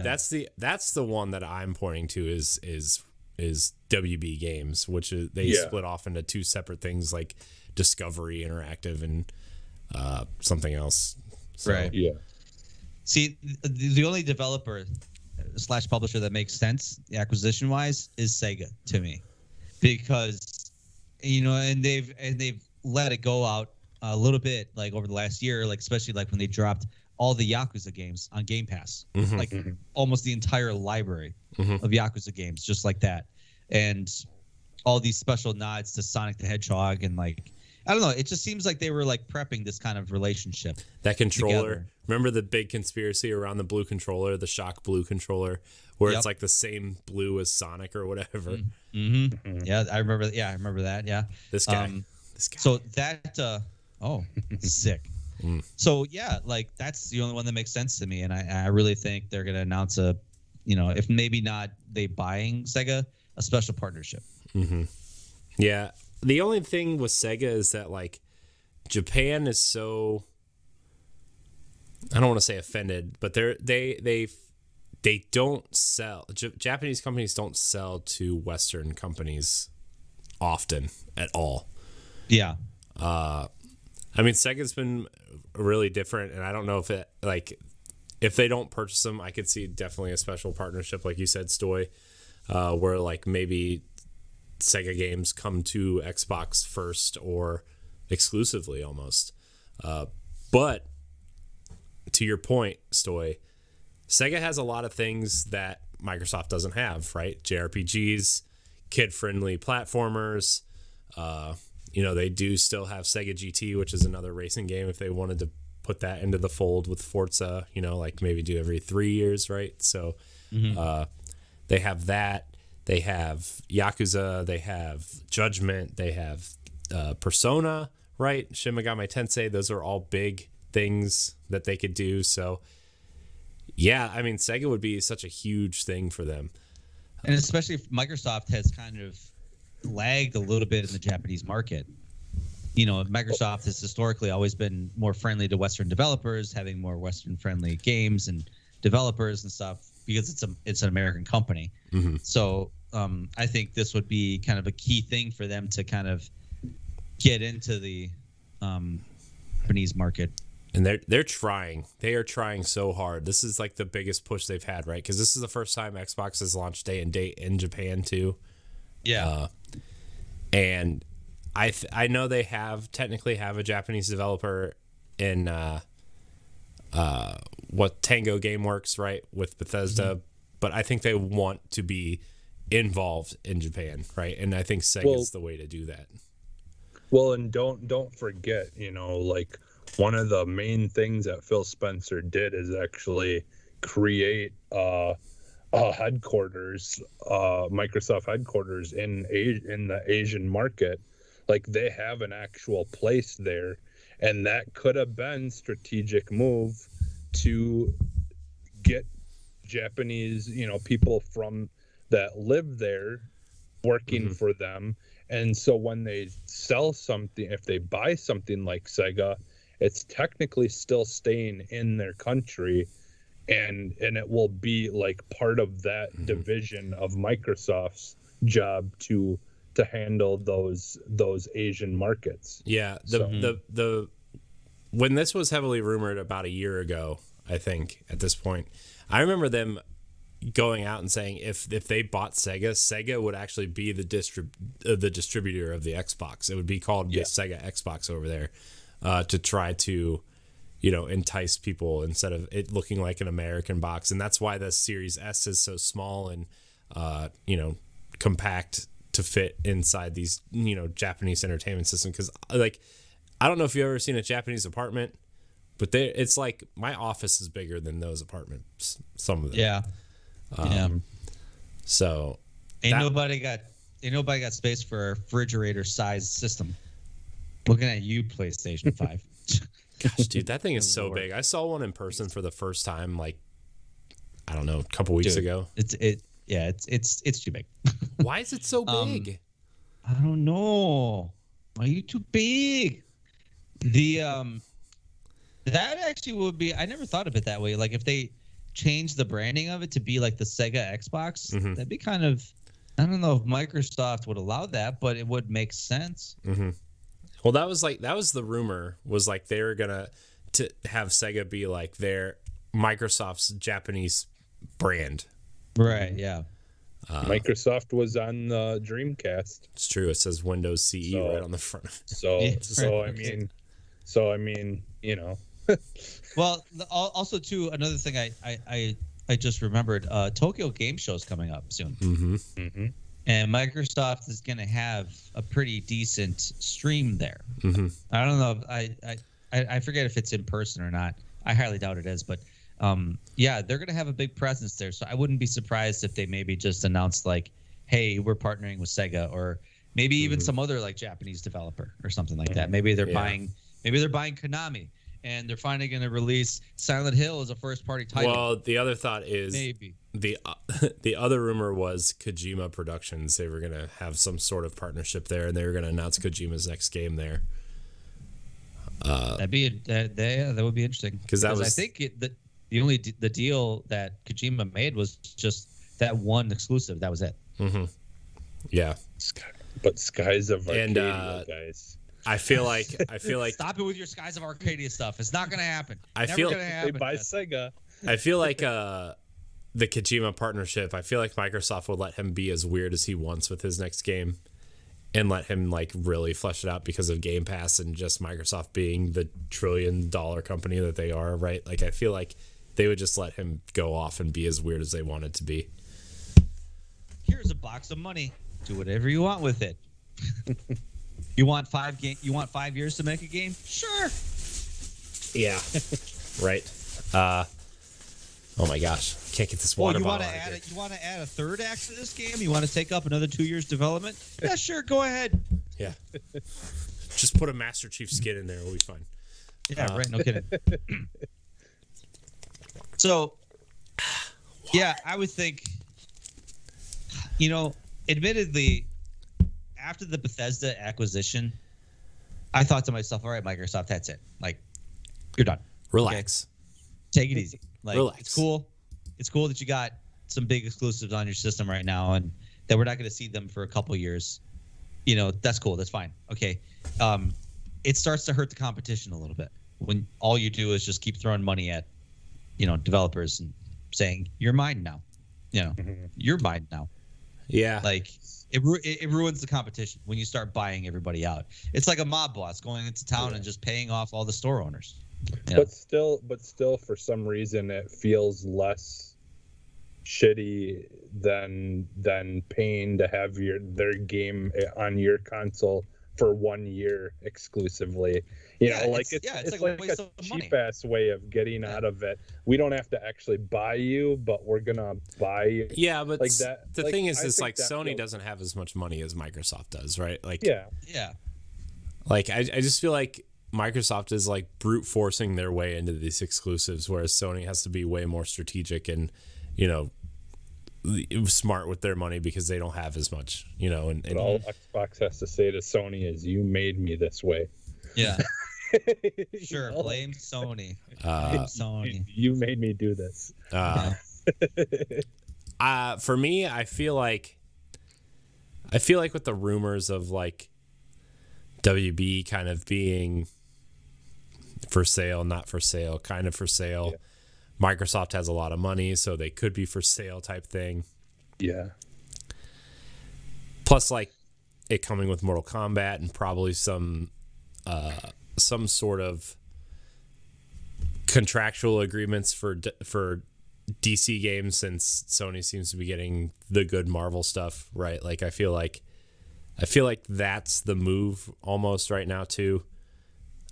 that's That's the one that I'm pointing to is WB Games, which is they split off into two separate things like Discovery Interactive and something else. So, right. Yeah. See, the only developer / publisher that makes sense acquisition wise is Sega to me, because and they've let it go out a little bit over the last year, especially when they dropped all the Yakuza games on Game Pass, almost the entire library of Yakuza games, just like that, and all these special nods to Sonic the Hedgehog, and I don't know, it just seems like they were prepping this kind of relationship. That controller, together. Remember the big conspiracy around the blue controller, the Shock Blue controller, where it's the same blue as Sonic or whatever. Mm-hmm. Yeah, I remember. Yeah, I remember that. Yeah, this guy. So that sick. So yeah, that's the only one that makes sense to me, and I really think they're gonna announce a, if maybe not they buying Sega, a special partnership. Mm-hmm. Yeah, the only thing with Sega is that Japan is so, I don't want to say offended, but they don't sell. Japanese companies don't sell to Western companies often at all. Yeah. Sega's been really different, and I don't know if it if they don't purchase them, I could see definitely a special partnership, like you said, Stoy, where maybe Sega games come to Xbox first or exclusively almost. But to your point, Stoy, Sega has a lot of things that Microsoft doesn't have, right? JRPGs, kid-friendly platformers. They do still have Sega GT, which is another racing game if they wanted to put that into the fold with Forza, maybe do every 3 years, right? So they have that. They have Yakuza. They have Judgment. They have Persona, right? Shin Megami Tensei. Those are all big things that they could do. So, yeah, Sega would be such a huge thing for them. And especially if Microsoft has kind of lagged a little bit in the Japanese market. Microsoft has historically always been more friendly to Western developers, having more Western-friendly games and developers and stuff, because it's an American company. Mm-hmm. So I think this would be kind of a key thing for them to kind of get into the Japanese market. And they're trying. They are trying so hard. This is the biggest push they've had, right? Because this is the first time Xbox has launched day and date in Japan too. Yeah. And I know they technically have a Japanese developer in Tango Gameworks, right, with Bethesda, mm-hmm. but I think they want to be involved in Japan, right? And I think Sega's the way to do that. Well, and don't forget, one of the main things that Phil Spencer did is actually create headquarters, Microsoft headquarters in the Asian market. They have an actual place there, and that could have been strategic move to get Japanese, people from that live there working mm-hmm. for them, And so when they sell something, if they buy something like Sega, it's technically still staying in their country, and it will be like part of that division of Microsoft's job to handle those Asian markets. Yeah, the when this was heavily rumored about a year ago, I think at this point, I remember them going out and saying if they bought Sega would actually be the distributor of the Xbox. It would be called the Sega Xbox over there, to try to, entice people instead of it looking like an American box. And that's why the Series S is so small and, compact to fit inside these, Japanese entertainment system. Because, like, I don't know if you've ever seen a Japanese apartment, but it's like my office is bigger than those apartments, some of them. Yeah. So ain't nobody got space for a refrigerator sized system. Looking at you, PlayStation 5. Gosh, dude, that thing is so big. I saw one in person for the first time, like, I don't know, a couple weeks ago. It's too big. Why is it so big? I don't know. Why are you too big? That actually would be. I never thought of it that way. Like if they change the branding of it to be like the Sega Xbox, that'd be kind of. I don't know if Microsoft would allow that, but it would make sense. Well, that was the rumor was like they were to have Sega be like their Microsoft's Japanese brand. Right. Yeah. Microsoft was on the Dreamcast. It's true. It says Windows CE right on the front. So I mean, Well, also too, another thing I just remembered, Tokyo Game Show is coming up soon. And Microsoft is going to have a pretty decent stream there. I don't know. I forget if it's in person or not. I highly doubt it is, but yeah, they're going to have a big presence there. So I wouldn't be surprised if they maybe just announced like, hey, we're partnering with Sega, or maybe even some other like Japanese developer or something like that. Maybe they're buying Konami, and they're finally going to release Silent Hill as a first-party title. Well, the other thought is maybe the other rumor was Kojima Productions. They were going to have some sort of partnership there, and they were going to announce Kojima's next game there. That would be interesting. Because I think the deal that Kojima made was just that one exclusive. That was it. Yeah, but Skies of Arcadia, guys. I feel like stop it with your Skies of Arcadia stuff. It's not going to happen. They buy Sega. I feel like the Kojima partnership. I feel like Microsoft will let him be as weird as he wants with his next game, and let him like really flesh it out because of Game Pass and just Microsoft being the $1 trillion company that they are. Right? Like I feel like they would just let him go off and be as weird as they wanted to be. Here's a box of money. Do whatever you want with it. You want 5 years to make a game? Sure. Yeah. Right. Oh my gosh. Can't get this water bottle out of here. You want to add a third act to this game? You want to take up another 2 years development? Yeah, sure. Go ahead. Yeah. Just put a Master Chief skin in there. We'll be fine. Yeah, right. No kidding. So, yeah, I would think, admittedly, after the Bethesda acquisition, I thought to myself, all right, Microsoft, that's it. Like, you're done. Relax. Okay? Take it easy. Like, relax. It's cool. It's cool that you got some big exclusives on your system right now, and that we're not going to see them for a couple years. That's cool. That's fine. Okay. It starts to hurt the competition a little bit when all you do is just keep throwing money at, developers and saying, you're mine now. You're mine now. Yeah. Like, it ruins the competition when you start buying everybody out. It's like a mob boss going into town and just paying off all the store owners. But still, for some reason, it feels less shitty than paying to have their game on your console for 1 year exclusively. It's like a cheap ass way of getting out of it. We don't have to actually buy you, but we're gonna buy you. Yeah, but like that. The thing is like Sony doesn't have as much money as Microsoft does, right? Like yeah. Like I just feel like Microsoft is like brute forcing their way into these exclusives, whereas Sony has to be way more strategic and smart with their money because they don't have as much, and all Xbox has to say to Sony is, "You made me this way." Yeah. Sure. Blame Sony. Sony. You made me do this. For me, I feel like with the rumors of like WB kind of being for sale, not for sale, kind of for sale. Yeah. Microsoft has a lot of money, so they could be for sale type thing. Yeah. Plus, like, it coming with Mortal Kombat and probably some sort of contractual agreements for DC games, since Sony seems to be getting the good Marvel stuff, right? Like, I feel like that's the move almost right now too.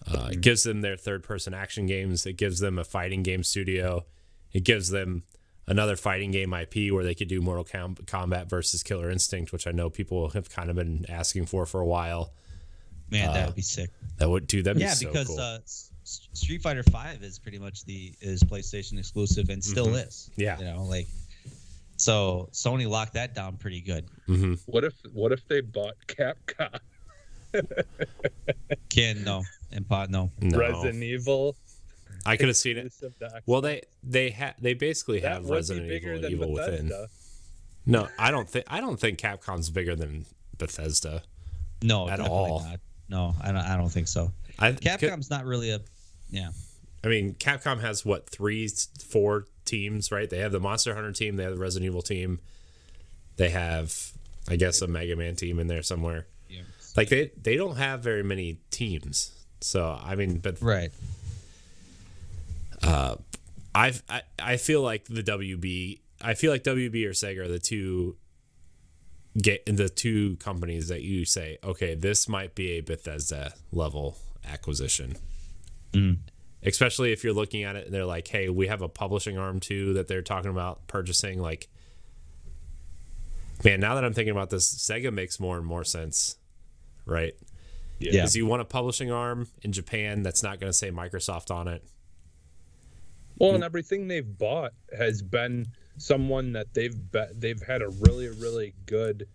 It gives them their third-person action games. It gives them a fighting game studio. It gives them another fighting game IP where they could do Mortal Kombat versus Killer Instinct, which I know people have kind of been asking for a while. Man, that would be sick. That'd be so because cool. Street Fighter V is pretty much is PlayStation exclusive and still is. Yeah, so Sony locked that down pretty good. Mm-hmm. What if they bought Capcom? No. Resident Evil. I could have seen it. Well, they basically have Resident Evil within. No, I don't think Capcom's bigger than Bethesda. No, at all. Not. No, I don't think so. Capcom's not really yeah. I mean, Capcom has 3-4 teams, right? They have the Monster Hunter team, they have the Resident Evil team, they have, I guess, a Mega Man team in there somewhere. Yeah. Like they don't have very many teams. So I mean, but right. I feel like the WB or Sega are the two companies that you say, okay, this might be a Bethesda level acquisition. Especially if you're looking at it and they're like, hey, we have a publishing arm too that they're talking about purchasing. Like, man, now that I'm thinking about this, Sega makes more and more sense, right? Yeah. Because you want a publishing arm in Japan that's not going to say Microsoft on it. Well, and everything they've bought has been someone that they've had a really, really good,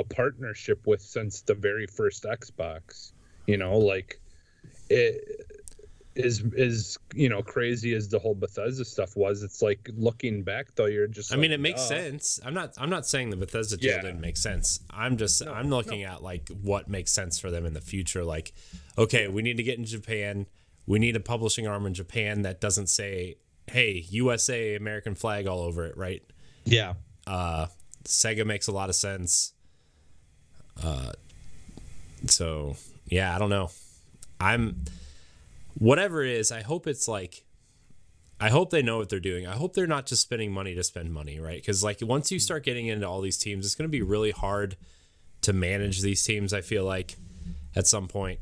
partnership with since the very first Xbox. Like it is crazy as the whole Bethesda stuff was. It's like, looking back though, you're just. I mean, it makes sense. I'm not saying the Bethesda deal didn't make sense. I'm looking at like what makes sense for them in the future. Like, okay, we need to get in Japan. We need a publishing arm in Japan that doesn't say, hey, USA American flag all over it, right? Yeah. Sega makes a lot of sense. So yeah, I don't know. Whatever it is, I hope they know what they're doing. I hope they're not just spending money to spend money, right? Because like once you start getting into all these teams, it's going to be really hard to manage these teams, I feel like, at some point.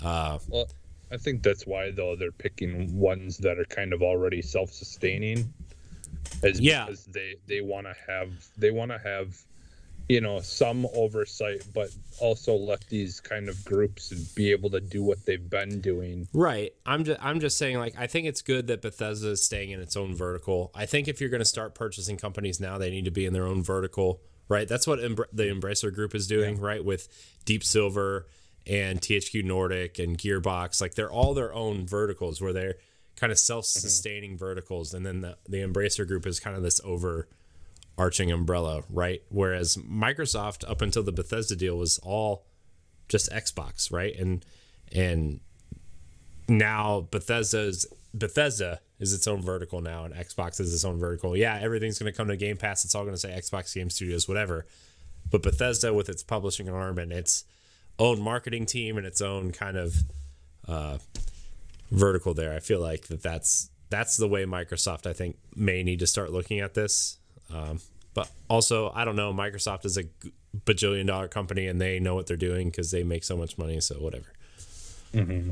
Well, I think that's why though they're picking ones that are kind of already self-sustaining, because they want to have some oversight, but also let these kind of groups be able to do what they've been doing. Right. I'm just saying, like, I think it's good that Bethesda is staying in its own vertical. I think if you're going to start purchasing companies now, they need to be in their own vertical, right? That's what the Embracer Group is doing, right? With Deep Silver and THQ Nordic and Gearbox. Like, they're all their own verticals where they're kind of self-sustaining verticals. And then the Embracer Group is kind of this overarching umbrella, right? Whereas Microsoft, up until the Bethesda deal, was all just Xbox, right? And now Bethesda is its own vertical now, and Xbox is its own vertical. Yeah, everything's going to come to Game Pass. It's all going to say Xbox Game Studios, whatever. But Bethesda, with its publishing arm and its own marketing team and its own kind of vertical there, I feel like that's the way Microsoft, I think, may need to start looking at this. But also, I don't know, Microsoft is a bajillion-dollar company and they know what they're doing because they make so much money, so whatever. Mm-hmm.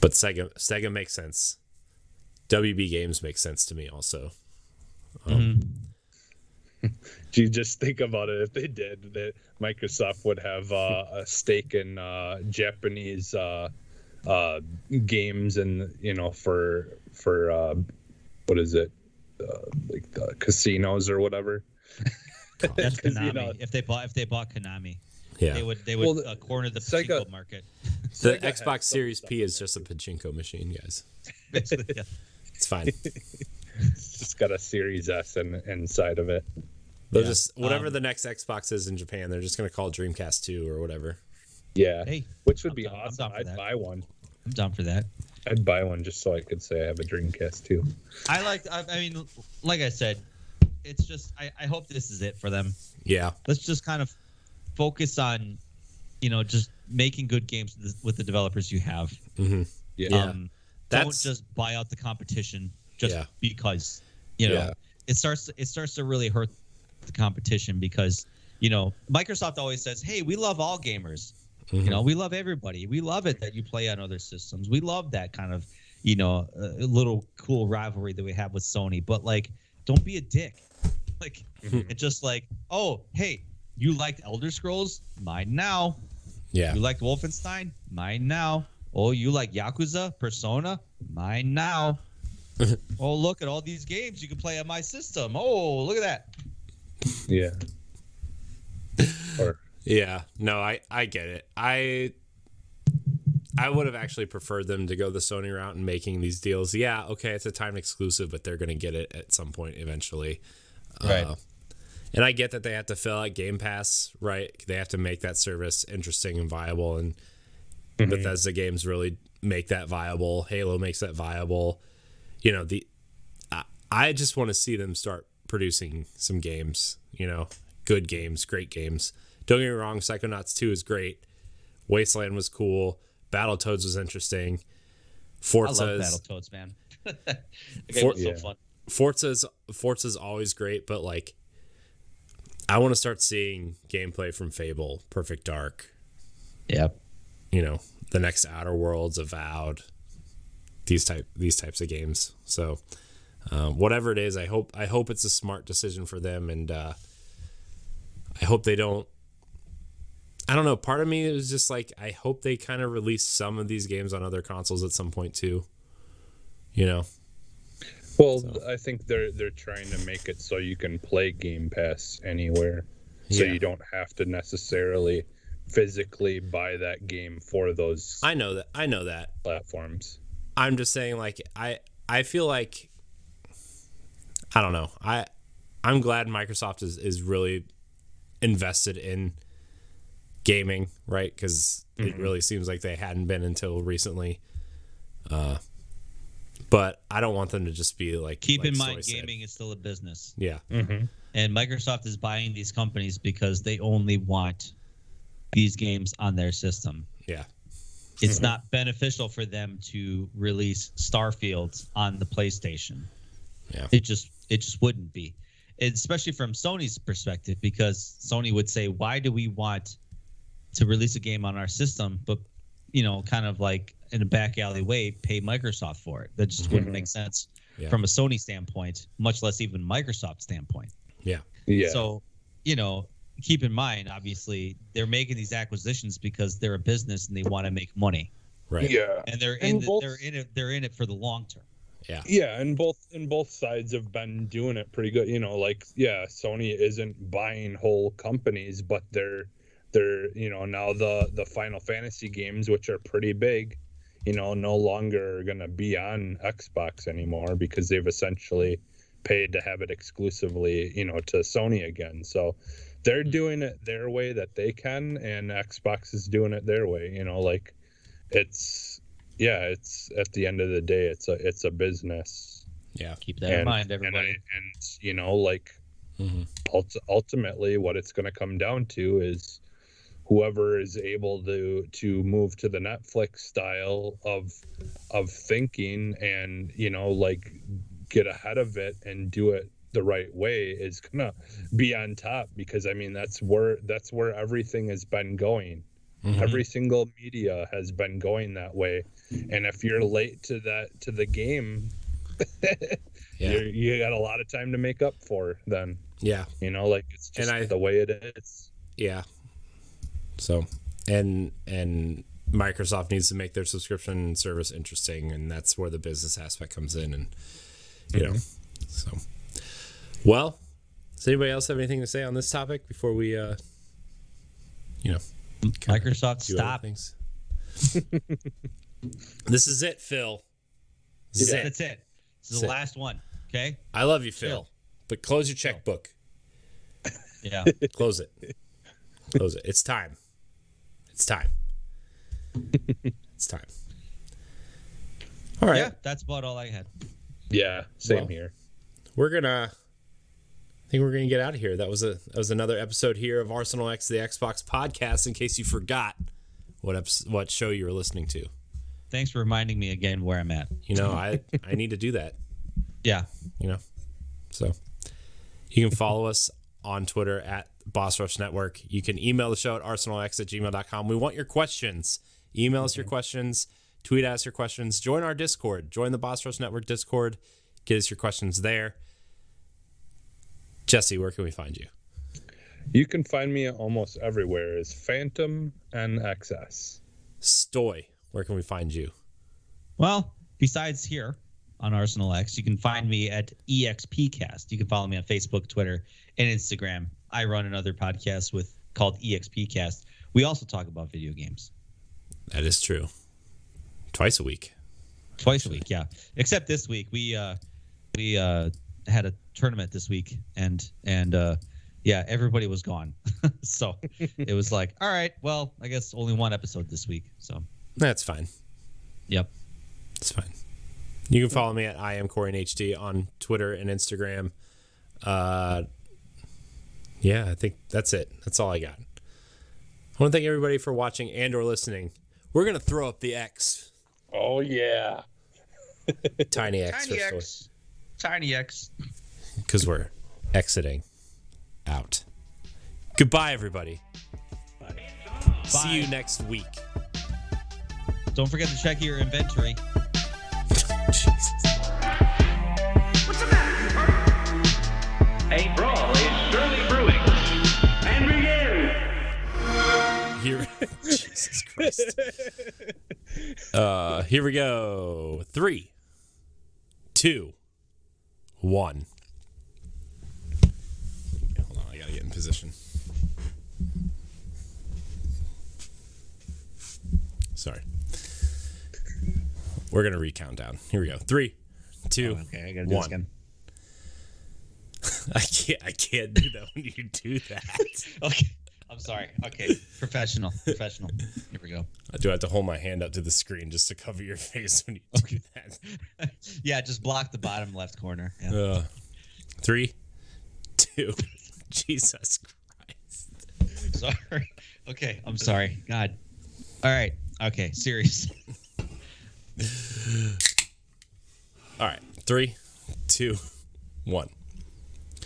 But Sega makes sense. WB Games makes sense to me also. Do you just think about it? If they did, that Microsoft would have a stake in Japanese games, and for what is it? like the casinos or whatever. That's 'Cause, Konami. you know, If they bought Konami, Yeah. they would Well, corner the Sega- pachinko market. The Sega had Xbox some Series stuff P in is there, just a too. pachinko machine, guys. Basically, yeah. It's fine. It's just got a Series S inside of it. They'll Yeah. just whatever the next Xbox is in Japan, they're just gonna call it Dreamcast 2 or whatever. Yeah, Hey, which would I'm be down- I'm awesome. down for I'd that. buy one. I'm down for that. I'd buy one just so I could say I have a Dreamcast too. I mean, like I said, it's just I hope this is it for them. Yeah. Let's just kind of focus on, just making good games with the developers you have. Mm-hmm. Yeah. Don't That's- just buy out the competition just Yeah. because Yeah. it starts to really hurt the competition because Microsoft always says, hey, we love all gamers. Mhm. We love everybody. We love it that you play on other systems. We love that kind of little cool rivalry that we have with Sony, but like don't be a dick. Like it's just like, oh, hey, you liked Elder Scrolls, mine now. Yeah. You liked Wolfenstein? Mine now. Oh, you like Yakuza? Persona? Mine now. Oh, look at all these games you can play on my system. Oh, look at that. Yeah. Or Yeah, no, I get it. I would have actually preferred them to go the Sony route and making these deals. Yeah, okay, it's a time exclusive, but they're going to get it at some point eventually. Right. And I get that they have to fill out Game Pass, right? They have to make that service interesting and viable, and Bethesda games really make that viable. Halo makes that viable. I just want to see them start producing some games, good games, great games. Don't get me wrong, Psychonauts 2 is great. Wasteland was cool. Battletoads was interesting. I love Forza's Battletoads, man. That game was so Yeah. fun. Forza's always great, but like I want to start seeing gameplay from Fable, Perfect Dark, Yep. The next Outer Worlds, Avowed, these types of games. So whatever it is, I hope it's a smart decision for them, and I hope they don't. I don't know. Part of me is just like, I hope they kind of release some of these games on other consoles at some point too. well, I think they're trying to make it so you can play Game Pass anywhere, so Yeah. you don't have to necessarily physically buy that game for those I know that. platforms. I'm just saying, like, I feel like, I don't know. I'm glad Microsoft is really invested in gaming, right? Because it really seems like they hadn't been until recently. But I don't want them to just be like. Keep in Stoy mind, said. gaming is still a business. Yeah. And Microsoft is buying these companies because they only want these games on their system. Yeah. It's not beneficial for them to release Starfield on the PlayStation. Yeah. It just wouldn't be. And especially from Sony's perspective, because Sony would say, why do we want to release a game on our system, but kind of like in a back alley way, pay Microsoft for it? That just wouldn't make sense from a Sony standpoint, much less even Microsoft standpoint. Yeah. Yeah. So, keep in mind, obviously, they're making these acquisitions because they're a business and they want to make money, Right. Yeah. and they're And both- they're in it for the long term. Yeah. Yeah, and both sides have been doing it pretty good. Sony isn't buying whole companies, but they're now the Final Fantasy games, which are pretty big, no longer gonna be on Xbox anymore because they've essentially paid to have it exclusively, to Sony again. So they're doing it their way that they can, and Xbox is doing it their way. It's at the end of the day, it's a business. Yeah. Keep that in mind, everybody. Ultimately, what it's going to come down to is whoever is able to move to the Netflix style of thinking and get ahead of it and do it the right way is gonna be on top, because that's where everything has been going. Every single media has been going that way, and if you're late to the game, you got a lot of time to make up for then. Yeah. It's just the way it is. Yeah. So, and Microsoft needs to make their subscription service interesting, and that's where the business aspect comes in. And So, well, does anybody else have anything to say on this topic before we, Microsoft, stop. Things? This is it, Phil. That's it. This is the last one. Okay. I love you, Phil, but close your checkbook. Yeah. Close it. Close it. It's time. It's time. It's time. All right. Yeah, that's about all I had. Yeah, same here. I think we're gonna get out of here. That was another episode here of Arsenal X, the Xbox podcast. In case you forgot what show you were listening to. Thanks for reminding me again where I'm at. I need to do that. Yeah. So you can follow us on Twitter at Boss Rush Network. You can email the show at arsenalx@gmail.com. We want your questions. Email us your questions. Tweet us your questions. Join our Discord. Join the Boss Rush Network Discord. Get us your questions there. Jesse, where can we find you? You can find me almost everywhere as Phantom NXS. Stoy, where can we find you? Well, besides here on Arsenal X, you can find me at EXPcast. You can follow me on Facebook, Twitter, and Instagram. I run another podcast called EXPcast. We also talk about video games. That is true. Twice a week. Twice a week, yeah. Except this week, we had a tournament this week, and everybody was gone. So it was like, all right, well, I guess only one episode this week. So that's fine. Yep, it's fine. You can follow me at IamCoreyHD on Twitter and Instagram. Yeah, I think that's it. That's all I got. I want to thank everybody for watching and or listening. We're gonna throw up the X. Oh yeah. Tiny X. Tiny X. Tiny X. Because we're exiting out. Goodbye, everybody. Bye. See you next week. Don't forget to check your inventory. Jesus. What's the matter? A brawl is surely brewing. And begin. Here, Jesus Christ. Here we go. 3, 2, 1. Hold on, I gotta get in position. Sorry. We're gonna recount down. Here we go. 3, 2, okay, I gotta do 1. this again. I can't do that when you do that. Okay. I'm sorry. Okay. Professional. Here we go. Do I have to hold my hand up to the screen just to cover your face when you do that? Yeah, just block the bottom left corner. Yeah. 3, 2, Jesus Christ. Sorry. Okay, I'm sorry. God. All right. Okay, serious. All right. 3, 2, 1.